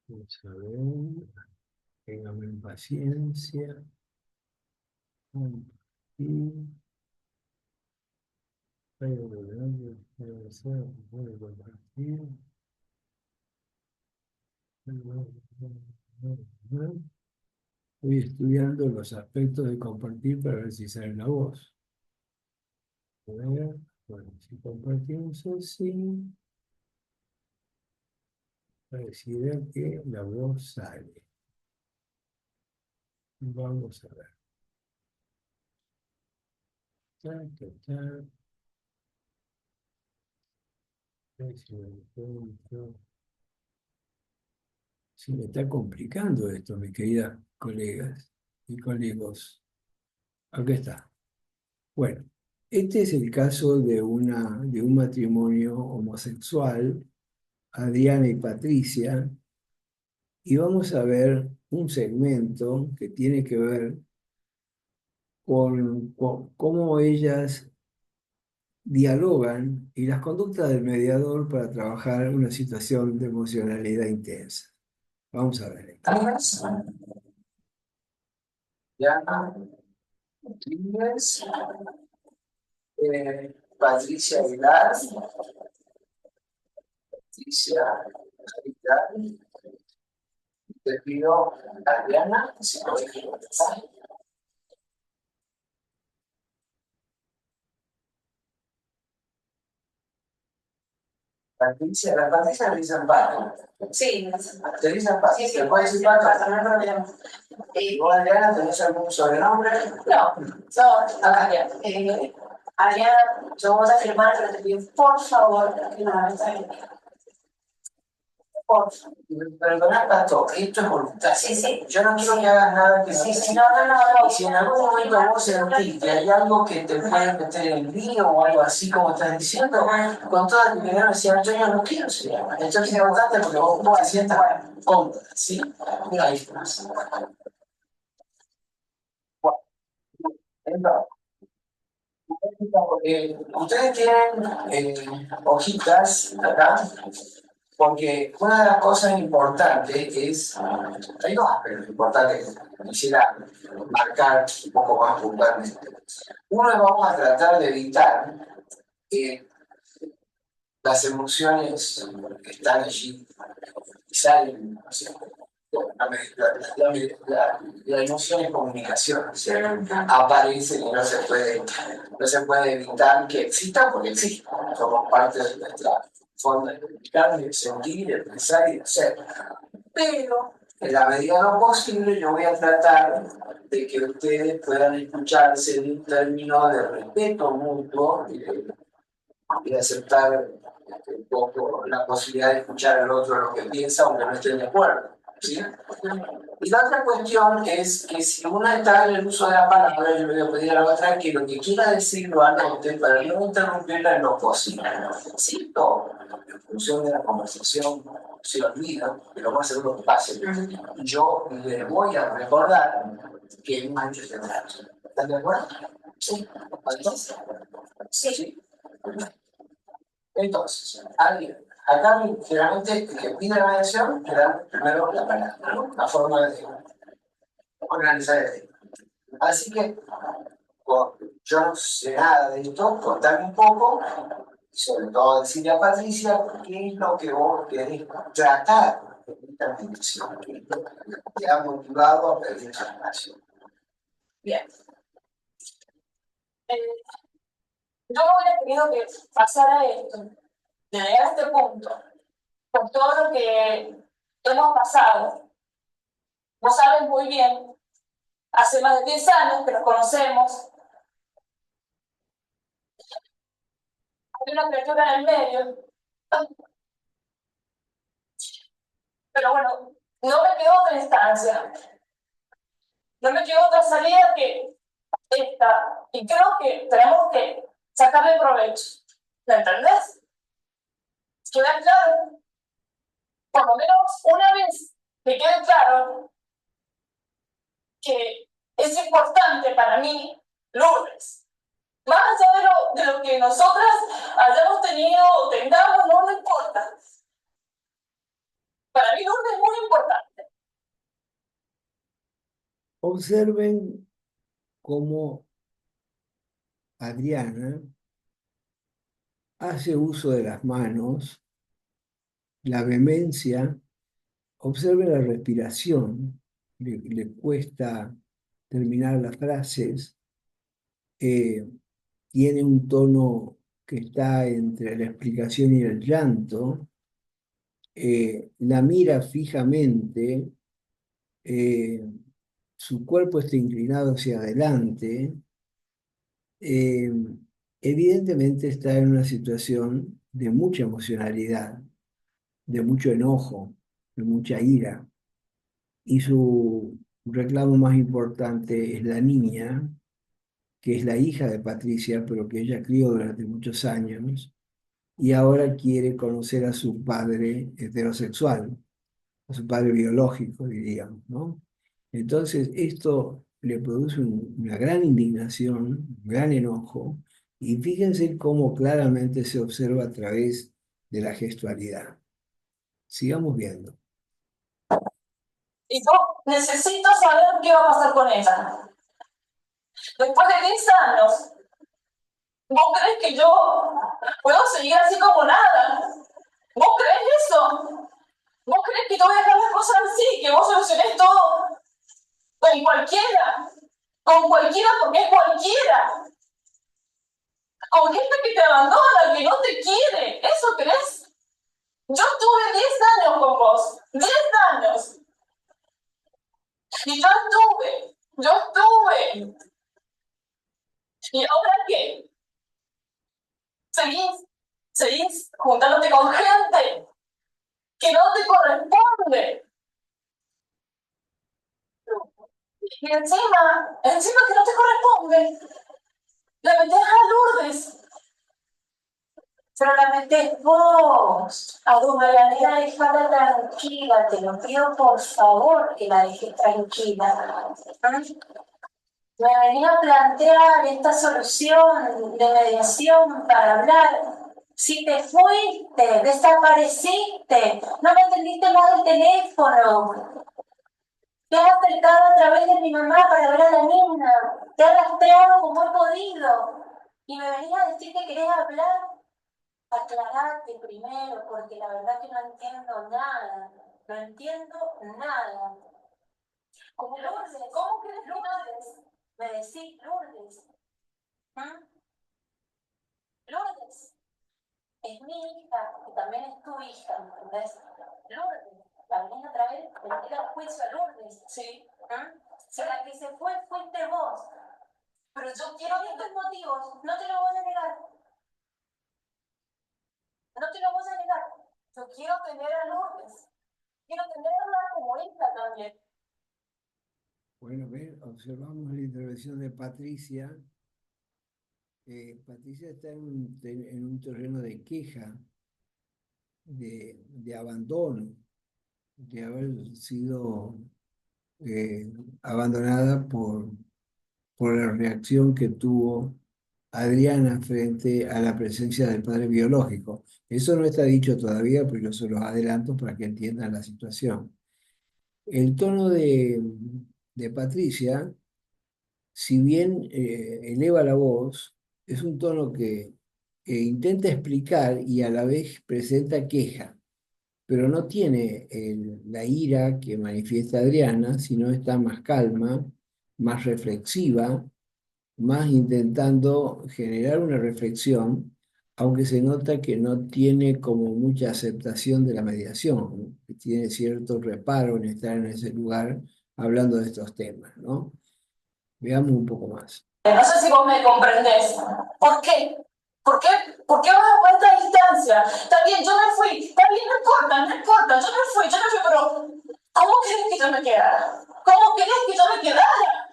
Vamos a ver, tengan paciencia. Compartir. Compartir. Estoy estudiando los aspectos de compartir para ver si sale la voz. A ver, bueno, si compartimos así, pareciera que la voz sale. Vamos a ver. Ta, ta, ta. A ver si lo encuentro. Se me está complicando esto, mis queridas colegas y colegos. Aquí está. Bueno, este es el caso de un matrimonio homosexual, Adriana y Patricia, y vamos a ver un segmento que tiene que ver con cómo ellas dialogan y las conductas del mediador para trabajar una situación de emocionalidad intensa. Vamos a ver. Diana, Inés, Patricia Aguilar, Patricia Aguilar, te pido a Diana, si no me equivoco. Patricia, la Patricia le dicen Pato. Sí, te dicen Pato. Sí, sí, ¿te puedes decir Pato? No hay problema. ¿Vos, Adriana, tenés algún sobrenombre? No, Adriana. Adriana, yo voy a firmar, pero te pido por favor que no me hagas bien. Por favor. Perdona, Pato, esto es voluntad. Sí, sí. Yo no quiero que hagas nada que no. Sí, sí, no. Y si en algún momento vos sentís que hay algo que te puede meter en el lío o algo así como estás diciendo, con toda primera decía, yo no quiero ser. Esto es importante porque vos te sientas cómoda, ¿sí? Mira ahí. Bueno, entonces, Ustedes tienen hojitas acá, porque una de las cosas importantes es, hay dos aspectos importantes que quisiera marcar un poco más puntualmente. Uno es vamos a tratar de evitar que las emociones que están allí y salen, o sea, la emoción es comunicación, o sea, aparece y no se puede evitar que exista porque existe. Somos parte de nuestra forma de comunicar, de sentir, de pensar y de ser. Pero, en la medida de lo posible, yo voy a tratar de que ustedes puedan escucharse en un término de respeto mutuo y de aceptar un poco la posibilidad de escuchar al otro lo que piensa, aunque no estén de acuerdo. ¿Sí? Y la otra cuestión es que si una está en el uso de la palabra, yo le voy a pedir a la otra que lo que quiera decir lo anote para no interrumpirla en lo posible. Si esto, en función de la conversación, se olvida, que lo más seguro que pase, yo le voy a recordar que es un antes de nada. ¿Están de acuerdo? Sí. ¿Entonces? Sí. Entonces, alguien, acá generalmente el que pide la mediación le dan primero la palabra, ¿no? La forma de organizar el tema. Así que yo no sé nada de esto, contame un poco, y sobre todo decirle a Patricia qué es lo que vos querés tratar de esta mediación, qué es lo que te ha motivado a pedir información. Bien. Yo no hubiera querido que pasara esto, de llegar a este punto, por todo lo que hemos pasado. Vos sabes muy bien, hace más de 10 años que nos conocemos, hay una criatura en el medio, pero bueno, no me quedó otra instancia, no me quedó otra salida que esta, y creo que tenemos que sacarle provecho, ¿me entendés? ¿Queda claro? Por lo menos una vez que quede claro que es importante para mí Lourdes. Más allá de lo que nosotras hayamos tenido o tengamos, no me importa. Para mí Lourdes es muy importante. Observen cómo Adriana hace uso de las manos, la vehemencia, observen la respiración, le cuesta terminar las frases, tiene un tono que está entre la explicación y el llanto, la mira fijamente, eh, su cuerpo está inclinado hacia adelante, eh, evidentemente está en una situación de mucha emocionalidad, de mucho enojo, de mucha ira, y su reclamo más importante es la niña, que es la hija de Patricia, pero que ella crió durante muchos años, y ahora quiere conocer a su padre heterosexual, a su padre biológico, diríamos, ¿no? Entonces, esto le produce una gran indignación, un gran enojo, y fíjense cómo claramente se observa a través de la gestualidad. Sigamos viendo. Y yo necesito saber qué va a pasar con ella. Después de 10 años, ¿vos crees que yo puedo seguir así como nada? ¿Vos crees eso? ¿Vos crees que yo voy a dejar las cosas así, que vos solucionés todo con cualquiera? Con cualquiera porque es cualquiera. Con gente que te abandona, que no te quiere. ¿Eso crees? Yo tuve 10 años con vos. 10 años. Y yo estuve. ¿Y ahora qué? Seguís juntándote con gente que no te corresponde. Y encima que no te corresponde, la metés a Lourdes. Pero la metés vos. A tu manera, déjala tranquila, te lo pido por favor que la dejes tranquila. Me venía a plantear esta solución de mediación para hablar. Si te fuiste, desapareciste, no me atendiste más el teléfono, te has acercado a través de mi mamá para ver a la niña, te has rastreado como he podido, y me venías a decir que querés hablar, aclarate primero, porque la verdad que no entiendo nada, no entiendo nada. ¿Cómo Lourdes? ¿Cómo que Lourdes? Me decís Lourdes. ¿Mm? Lourdes es mi hija y también es tu hija, ¿me entendés? Lourdes, la venís otra vez, le el juicio a Lourdes. Sí. ¿Mm? Si la que se fue fuiste vos. Pero yo quiero estos motivos, no te lo voy a negar. No te lo voy a negar. Yo quiero tener a Lourdes. Quiero tenerla como hija también. Bueno, observamos la intervención de Patricia. Patricia está en un terreno de queja, de abandono, de haber sido abandonada por la reacción que tuvo Adriana frente a la presencia del padre biológico. Eso no está dicho todavía, pero yo se los adelanto para que entiendan la situación. El tono de Patricia, si bien eleva la voz, es un tono que intenta explicar y a la vez presenta queja, pero no tiene la ira que manifiesta Adriana, sino está más calma, más reflexiva, más intentando generar una reflexión, aunque se nota que no tiene como mucha aceptación de la mediación, ¿no? Que tiene cierto reparo en estar en ese lugar hablando de estos temas, ¿no? Veamos un poco más. No sé si vos me comprendés. ¿Por qué? ¿Por qué? ¿Por qué vas a cuenta distancia? Está bien, yo me fui. Está bien, no importa, no importa. Yo me fui, pero ¿cómo querés que yo me quedara? ¿Cómo querés que yo me quedara?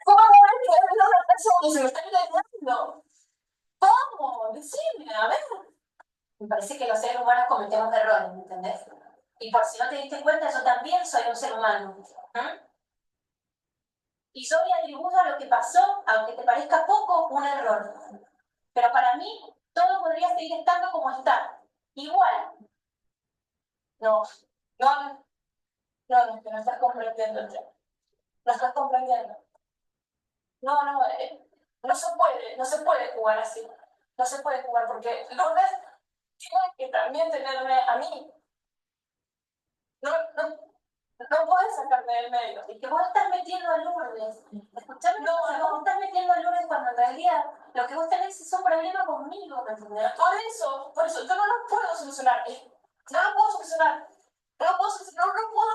¿Cómo querés que yo me quedara en una casa donde se me está engañando? ¿Cómo? Decime, a ver. Me parece que los seres humanos cometemos errores, ¿me entendés? Y por si no te diste cuenta, yo también soy un ser humano. ¿Mm? Y yo le atribuyo a lo que pasó, aunque te parezca poco, un error. Pero para mí, todo podría seguir estando como está. Igual. No, no, no, que no estás comprendiendo, ya. No estás comprendiendo. No, no, no se puede jugar así. No se puede jugar porque Lourdes tiene que también tenerme a mí. No, no, no puedes sacarme del medio. Y que vos estás metiendo a Lourdes. Escuchame, no, no. Vos estás metiendo a Lourdes cuando en realidad lo que vos tenés es un problema conmigo, ¿me entendés? Por eso, yo no lo puedo solucionar. No lo puedo solucionar. No puedo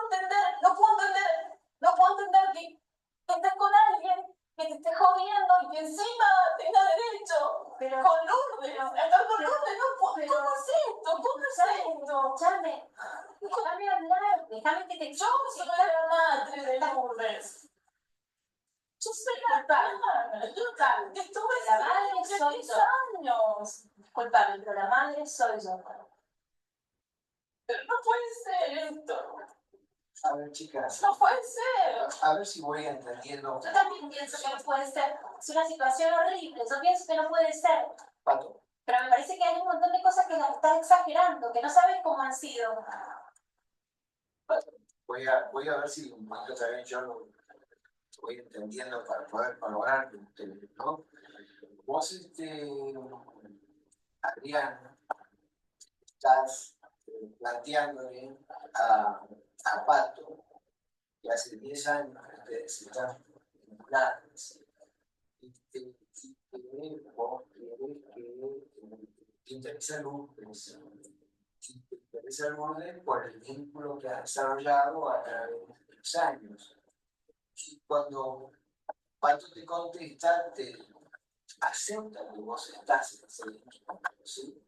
entender, no puedo entender que estés con alguien que te esté jodiendo y que encima tenga derecho pero, con Lourdes. Estar con Lourdes, no puedo. ¿Cómo es esto? ¿Cómo es esto? Chame, déjame hablar, déjame que te... Yo soy la madre de Lourdes. Yo soy la madre. Yo estuve la madre soy yo. Años. Disculpame, pero la madre soy yo. Pero no puede ser esto. A ver, chicas. No puede ser. A ver si voy entendiendo. Yo también pienso que no puede ser. Es una situación horrible. Yo pienso que no puede ser. Pato. Pero me parece que hay un montón de cosas que las estás exagerando, que no sabes cómo han sido. Pato. Voy a ver si otra vez yo lo voy entendiendo para poder valorar, ¿no? Vos, Adrián, estás planteándole a Pato que hace 10 años que ustedes están vinculados y que vos querés que te interesa Lourdes, y te interesa Lourdes por el vínculo que has desarrollado a través de los años. Y cuando Pato te contesta, te acepta que vos estás en ese vínculo, ¿sí?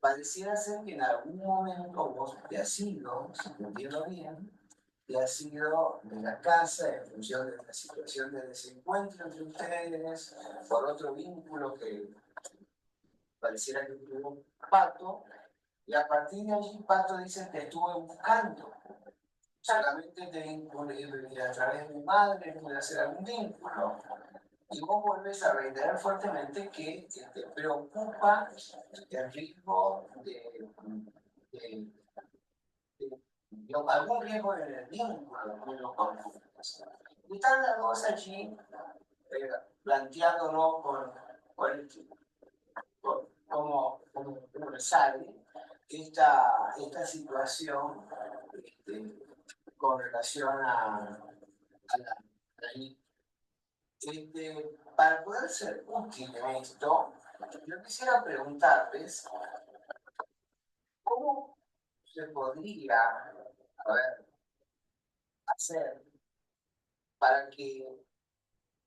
Pareciera ser que en algún momento vos te has ido, si me entiendo bien, te has ido de la casa en función de la situación de desencuentro entre ustedes, por otro vínculo que pareciera que tuvo Pato, y a partir de allí Pato dice que estuve buscando. solamente te vinculé a través de mi madre, pude hacer algún vínculo. Y vos vuelves a reiterar fuertemente que te preocupa el riesgo de, algún riesgo en el vínculo con los cónyuges. Y están las dos allí planteándolo con, cómo resale esta situación con relación a la para poder ser útil en esto, yo quisiera preguntarles cómo se podría, a ver, hacer para que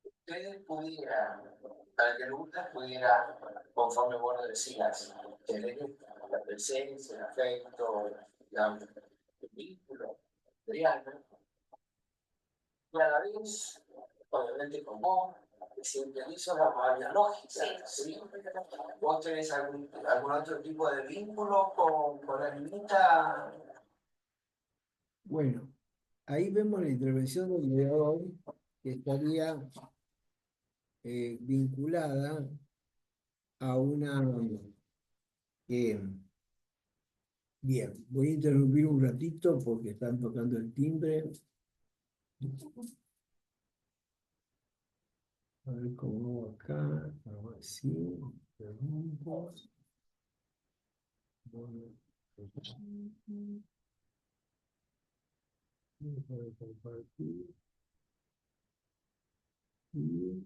ustedes pudieran, para que Lucas pudiera, conforme vos lo decías, tener la presencia, el afecto, digamos, el vínculo, Adriana, y a la vez, obviamente con vos, que siempre hizo la varias lógica, ¿sí? ¿Vos tenés algún otro tipo de vínculo con la niñita? Bueno, ahí vemos la intervención del mediador que estaría vinculada a una... bien, voy a interrumpir un ratito porque están tocando el timbre. A ver cómo hago acá. Hago así. Interrumpo. Voy a compartir. Y,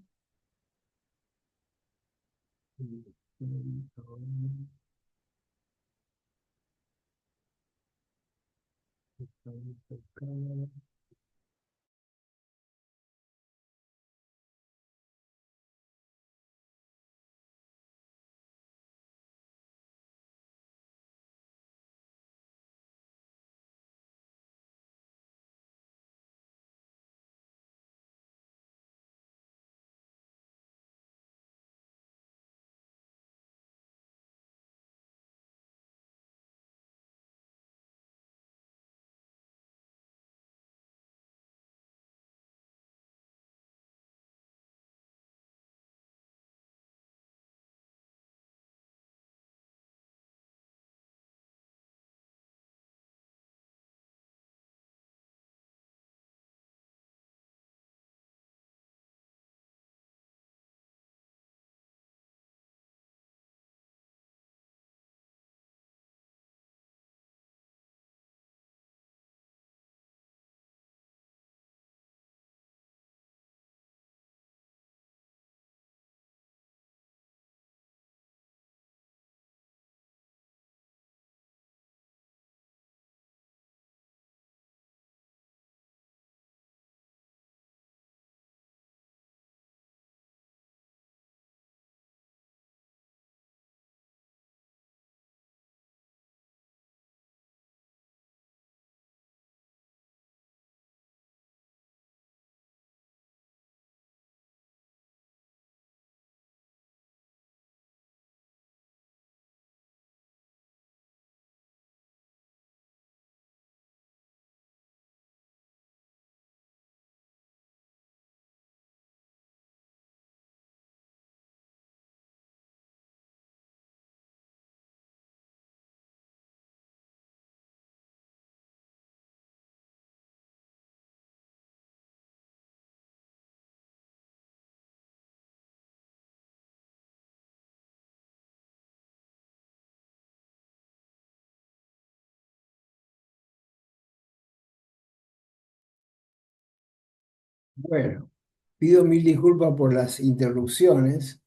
bueno, pido mil disculpas por las interrupciones,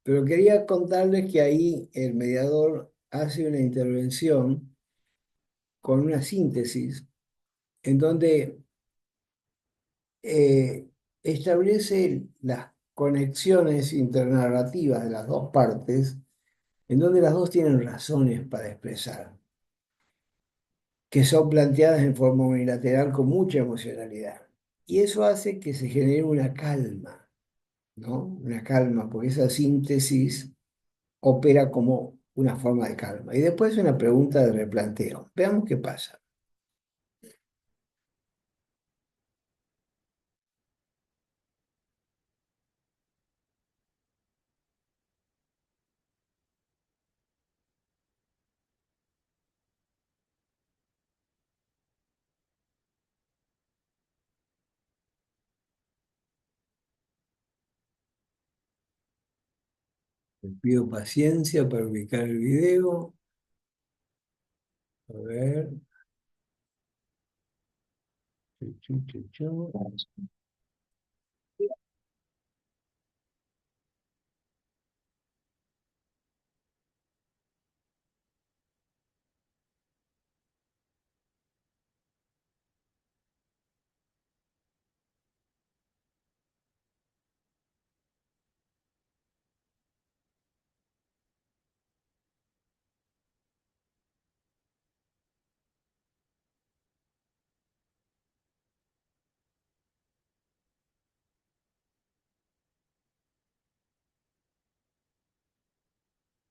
pero quería contarles que ahí el mediador hace una intervención con una síntesis en donde eh, establece las conexiones internarrativas de las dos partes, en donde las dos tienen razones para expresar, que son planteadas en forma unilateral con mucha emocionalidad. Y eso hace que se genere una calma, ¿no? Una calma, porque esa síntesis opera como una forma de calma. Y después una pregunta de replanteo. Veamos qué pasa. Les pido paciencia para ubicar el video. A ver. Chu, chu, chu, chu.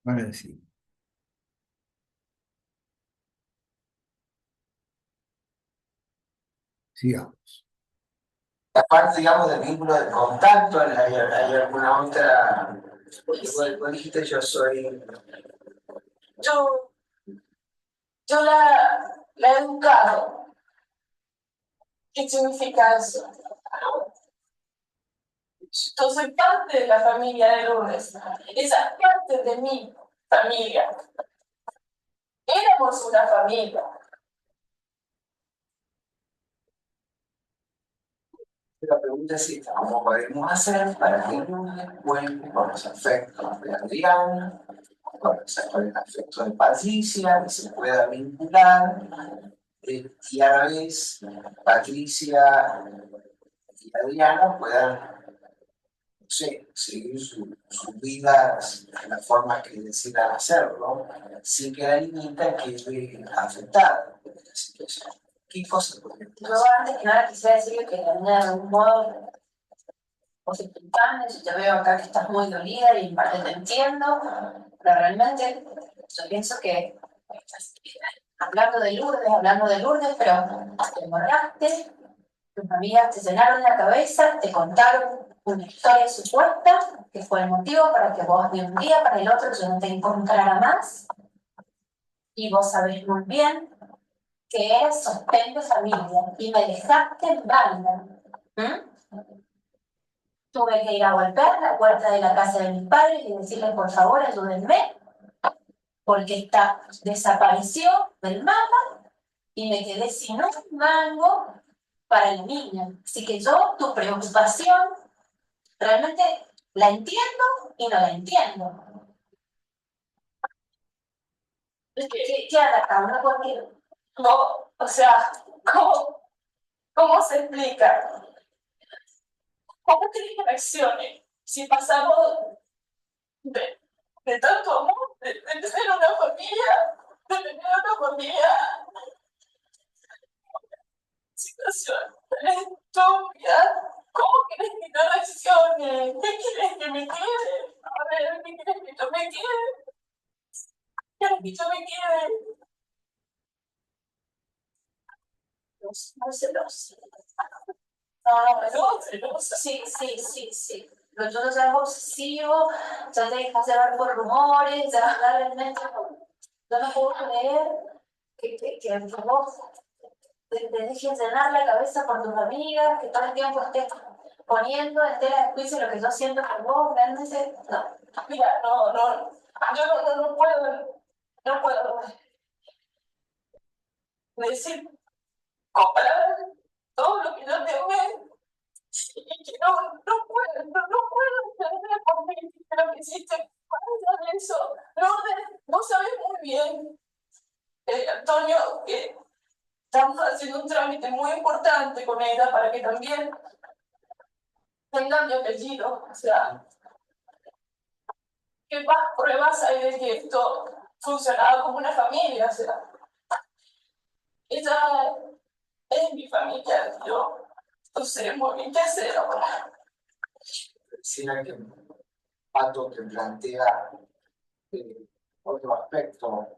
Ahora sí, sigamos. La parte, digamos, del vínculo de contacto, hay alguna otra. Vos dijiste yo soy. Yo, yo la he educado. ¿Qué significa eso? Yo soy parte de la familia de Lourdes. Esa parte de mi familia. Éramos una familia. La pregunta es cómo podemos hacer para que Lourdes vuelva con los afectos de Adriana, con el afecto de Patricia, que se pueda vincular, y a la vez Patricia y Adriana puedan, no sé, seguir sus vidas de la forma que decidan hacerlo, sin que la niñita quede afectada por esta situación. ¿Qué cosa? Yo antes que nada quisiera decirle que la niña de algún modo, o si te yo te veo acá que estás muy dolida y en parte te entiendo, pero realmente yo pienso que estás hablando de Lourdes, pero te emborraste, tus amigas te llenaron la cabeza, te contaron una historia supuesta, que fue el motivo para que vos de un día para el otro yo no te encontrara más, y vos sabés muy bien que eres sostén de familia, y me dejaste en banda. Tuve que ir a golpear la puerta de la casa de mis padres y decirles, por favor, ayúdenme, porque desapareció del mapa y me quedé sin un mango para la niña. Así que yo, tu preocupación, realmente la entiendo y no la entiendo. ¿Qué hará cada uno conmigo? No, o sea, ¿cómo se explica? ¿Cómo querés que reaccione si pasamos de tanto amor, de tener una familia, situación tan estúpida? ¿Cómo querés que no reaccione? ¿Qué querés que me quede? A ver, ¿qué querés que yo me quede? ¿Querés que yo me quede? No celosa. No, celosa. Sí, sí, sí, sí. Pero yo no soy obsesivo, ya te dejas llevar por rumores, ya realmente no me puedo creer que vos te dejes llenar la cabeza por tus amigas, que todo el tiempo estés poniendo en tela de juicio lo que yo siento por vos, realmente, no. Mira, yo no puedo decir con palabras todo lo que yo te amé, y que no puedo entender por qué hiciste lo que hiciste. Para eso, vos sabés muy bien, Antonio, que estamos haciendo un trámite muy importante con ella para que también tengan mi apellido. O sea, ¿qué más pruebas hay de que esto funcionaba como una familia? O sea, ella es mi familia, yo no sé muy bien qué hacer ahora. Quisiera que Pato te plantea otro aspecto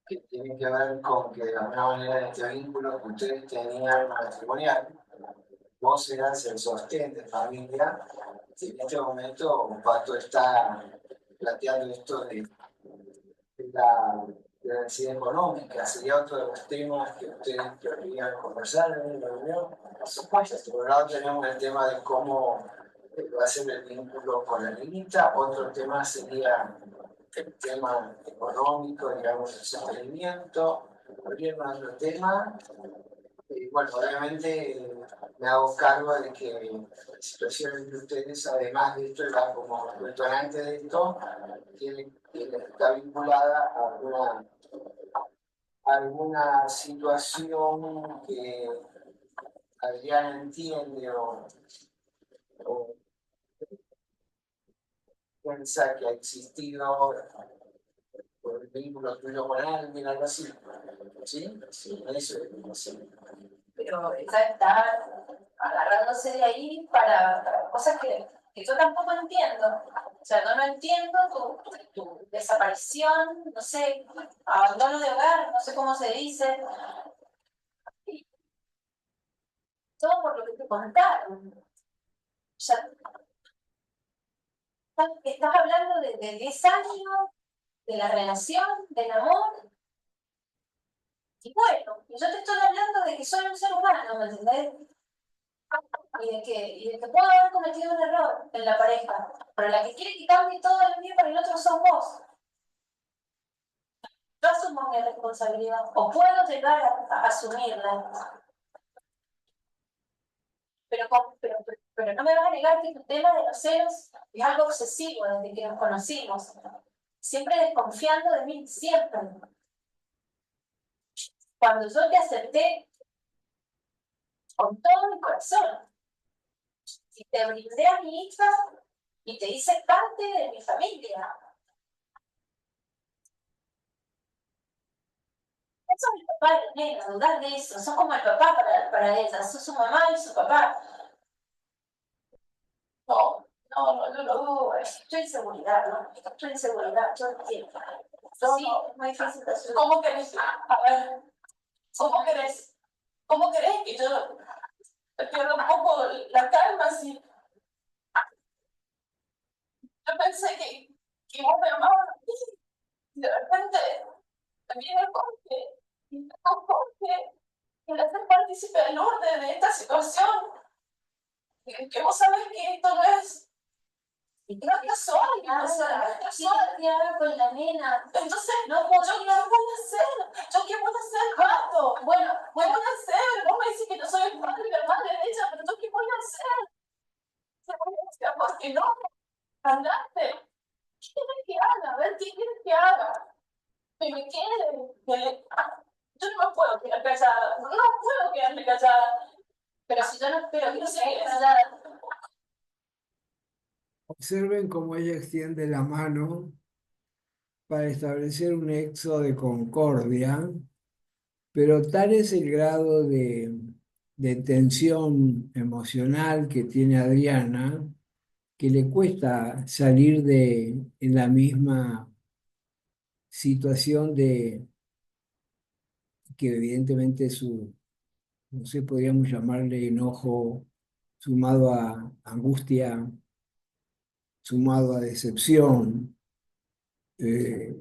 que tiene que ver con que de alguna manera en este vínculo que ustedes tenían matrimonial, vos eras el sostén de familia, y en este momento Pato está planteando esto de la densidad económica. Sería otro de los temas que ustedes querrían conversar en la reunión. Por supuesto. Por un lado tenemos el tema de cómo va a ser el vínculo con la niñita. Otro tema sería el tema económico, digamos, el sostenimiento. Volviendo a otro tema, bueno, obviamente me hago cargo de que la situación de ustedes, además de esto, va como detonante de esto, está vinculada a alguna situación que Adrián entiende o piensa que ha existido por el vínculo tuyo con alguien, algo así. ¿Sí? Sí, eso es. Sí. Pero ella está agarrándose de ahí para cosas que yo tampoco entiendo. O sea, yo no entiendo tu desaparición, no sé, abandono de hogar, no sé cómo se dice. Todo por lo que te contaron. O sea, estás hablando de 10 años, de la relación, del amor. Y bueno, yo te estoy hablando de que soy un ser humano, ¿me entendés? Y de que puedo haber cometido un error en la pareja, pero la que quiere que cambie todo el día para el otro sos vos. Yo asumo mi responsabilidad, o puedo llegar a asumirla, pero no me vas a negar que tu tema de los celos es algo obsesivo desde que nos conocimos. Siempre desconfiando de mí, siempre. Cuando yo te acepté con todo mi corazón, y te brindé a mi hija y te hice parte de mi familia. Sos el papá de la nena, dudar de eso. Sos como el papá para ella. Sos su mamá y su papá. No lo dudo. Estoy en seguridad, ¿no? Estoy en seguridad, yo entiendo. Sí, es muy difícil de hacer. ¿Cómo querés? A ver, ¿cómo querés? ¿Cómo querés que yo pierda un poco la calma? Si yo pensé que vos me amabas a mí, y de repente también el Jorge, y el Jorge, y el hacer partícipe del orden de esta situación, que vos sabés que esto no es. Y creo que soy, o sea, yo soy con la nena. Entonces, no puedo, yo qué voy a hacer, yo qué voy a hacer, gato. Bueno, ¿qué voy a hacer? Vos me decís que no soy el padre y la madre de ella, pero yo qué voy a hacer. ¿Qué voy a hacer? Porque no, andate. ¿Qué quieres que haga? A ver, ¿qué quieres que haga? Que me quede. Yo no me puedo quedar callada, no puedo quedarme callada. Pero si yo no espero que no se quede callada. Observen cómo ella extiende la mano para establecer un nexo de concordia, pero tal es el grado de tensión emocional que tiene Adriana que le cuesta salir de en la misma situación de que evidentemente su, no sé, podríamos llamarle enojo sumado a angustia, sumado a decepción, eh,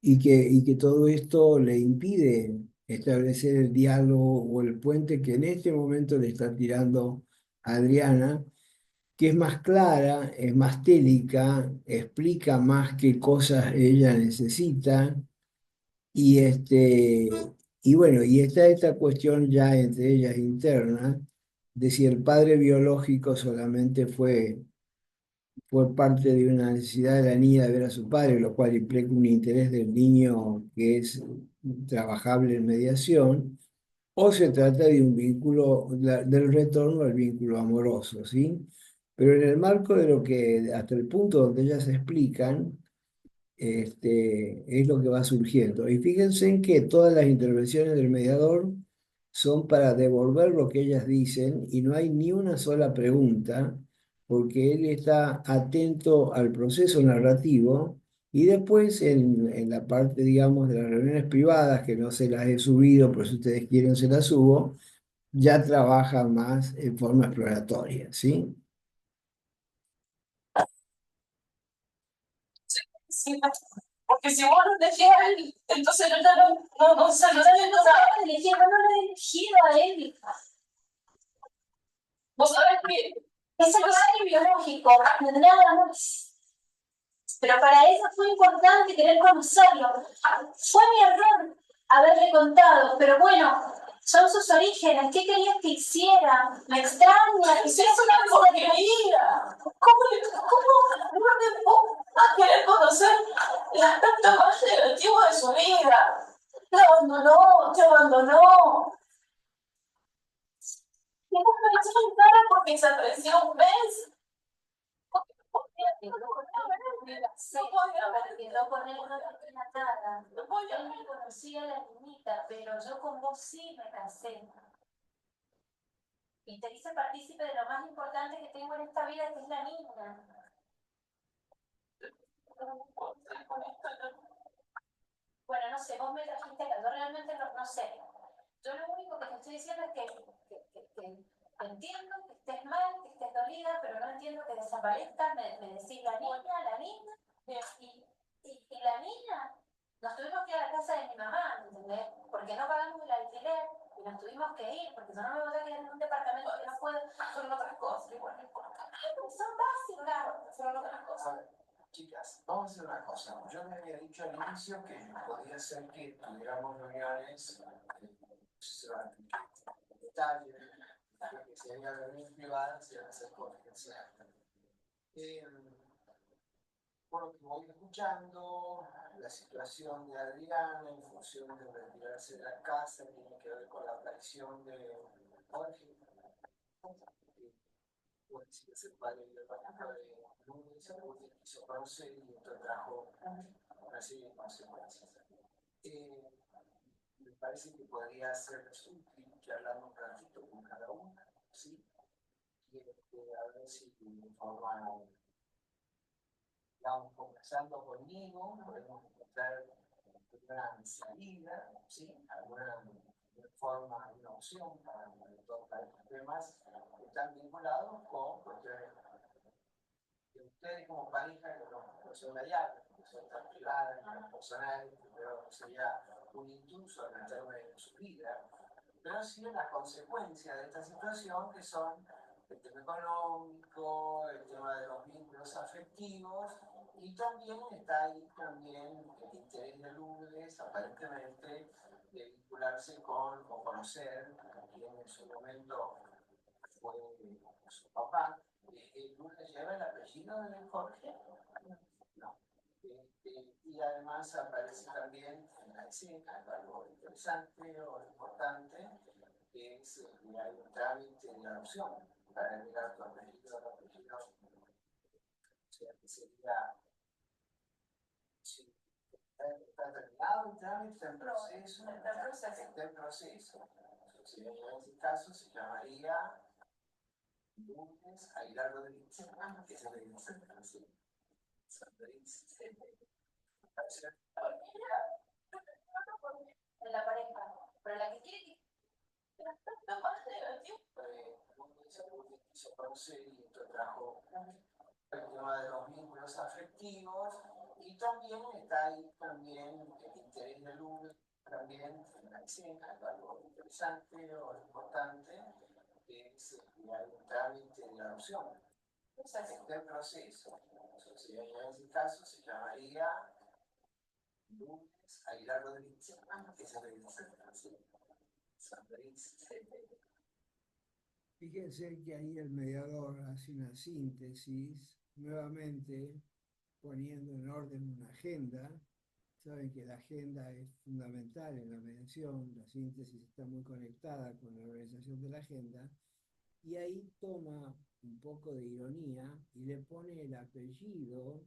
y que todo esto le impide establecer el diálogo o el puente que en este momento le está tirando a Adriana, que es más clara, es más télica, explica más qué cosas ella necesita, y, y bueno, y está esta cuestión ya entre ellas interna de si el padre biológico solamente fue parte de una necesidad de la niña de ver a su padre, lo cual implica un interés del niño que es trabajable en mediación, o se trata de un vínculo, del retorno al vínculo amoroso, ¿sí? Pero en el marco de lo que, hasta el punto donde ellas explican, es lo que va surgiendo. Y fíjense en que todas las intervenciones del mediador son para devolver lo que ellas dicen y no hay ni una sola pregunta, porque él está atento al proceso narrativo y después en la parte, digamos, de las reuniones privadas, que no se las he subido, pero si ustedes quieren se las subo, ya trabaja más en forma exploratoria, ¿sí? Sí, porque si vos lo elegís a él, entonces yo ya no sé, no lo he elegido a él. Vos sabés que Es algo biológico, nada más. Pero para eso fue importante querer conocerlo. Fue mi error haberle contado, pero bueno, son sus orígenes. ¿Qué querías que hiciera? Me extraña. Si es una porquería. ¿Cómo va a querer conocer el aspecto más negativo de su vida? Te abandonó. Y vos me echás en cara porque se apreció un mes. No con él no tenía nada. Él me conocía a la niñita, pero yo con vos sí me casé. Y te hice partícipe de lo más importante que tengo en esta vida, que es la niña. Bueno, no sé, vos me trajiste acá, yo realmente no sé. Yo lo único que te estoy diciendo es que entiendo que estés mal, que estés dolida, pero no entiendo que desaparezcas. Me decís la niña, y la niña. Nos tuvimos que ir a la casa de mi mamá, ¿entendés? Porque no pagamos el alquiler y nos tuvimos que ir, porque yo no me voy a quedar en un departamento que no puedo. Son otras cosas, igual no importa. Son básicas, son otras cosas. Chicas, vamos a hacer una cosa. Yo me había dicho al inicio que podía ser que tuviéramos reuniones, detalles, que si había reuniones privadas, se iban a hacer confidenciales. Por lo que voy escuchando, la situación de Adriana en función de retirarse de la casa tiene que ver con la aparición de Jorge, que puede decir ser padre de Lourdes, Lourdes quiso conocer y esto trajo una serie de consecuencias. Me parece que podría ser útil charlar un ratito con cada una, ¿sí? Y a ver si de forma, digamos, conversando conmigo, podemos encontrar una salida, ¿sí? Alguna forma, alguna opción para tocar estos temas que están vinculados con cuestiones que ustedes como pareja no son variables, que son tan privadas, tan personales, pero sería un intruso en meterme en su vida, pero sí en las consecuencias de esta situación que son el tema económico, el tema de los vínculos afectivos, y también está ahí también el interés de Lourdes, aparentemente, de vincularse con o conocer a quien en su momento fue su papá. Lourdes lleva el apellido de Jorge, no. Y además aparece también en la escena algo interesante o importante, que es que hay un trámite de adopción para agregar tu apellido al apellido. O sea, que sería, si está terminado el trámite, está en proceso. Está en proceso. Si en ese caso se llamaría Lourdes Aguilar Rodríguez, que se le dice así. En la pareja, pero la que quiere que la está más negativo. Quiso conocer y esto trajo el tema de los vínculos afectivos, y también está ahí también el interés de Lourdes, también en la escena, algo interesante o importante, que es que hay un trámite de adopción. Está en proceso. Entonces, en ese caso se llamaría Lourdes Aguilar Rodríguez, que se le dice así. Fíjense que ahí el mediador hace una síntesis, nuevamente poniendo en orden una agenda. Saben que la agenda es fundamental en la mediación, la síntesis está muy conectada con la organización de la agenda, y ahí toma un poco de ironía y le pone el apellido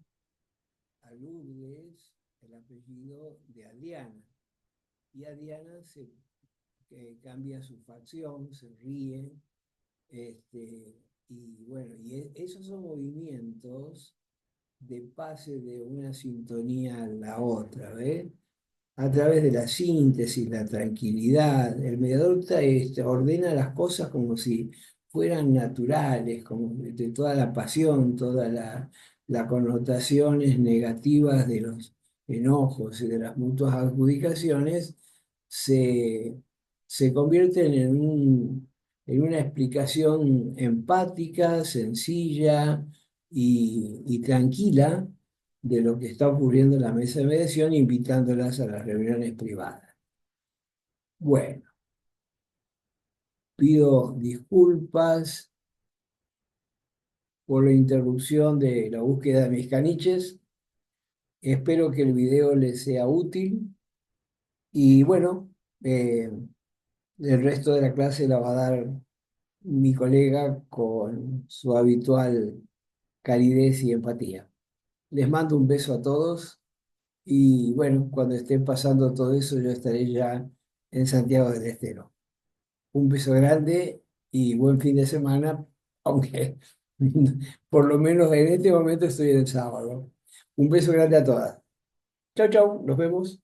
a Lourdes, el apellido de Adriana. Y Adriana cambia su facción, se ríe, y bueno, esos son movimientos de pase de una sintonía a la otra, ¿ves? A través de la síntesis, la tranquilidad, el mediador ordena las cosas como si fueran naturales, como de toda la pasión, todas las connotaciones negativas de los enojos y de las mutuas adjudicaciones se, se convierten en una explicación empática, sencilla y tranquila de lo que está ocurriendo en la mesa de mediación, invitándolas a las reuniones privadas. Bueno, pido disculpas por la interrupción de la búsqueda de mis caniches. Espero que el video les sea útil y bueno, el resto de la clase la va a dar mi colega con su habitual calidez y empatía. Les mando un beso a todos y bueno, cuando estén pasando todo eso yo estaré ya en Santiago del Estero. Un beso grande y buen fin de semana, aunque por lo menos en este momento estoy en el sábado. Un beso grande a todas. Chau, chau, nos vemos.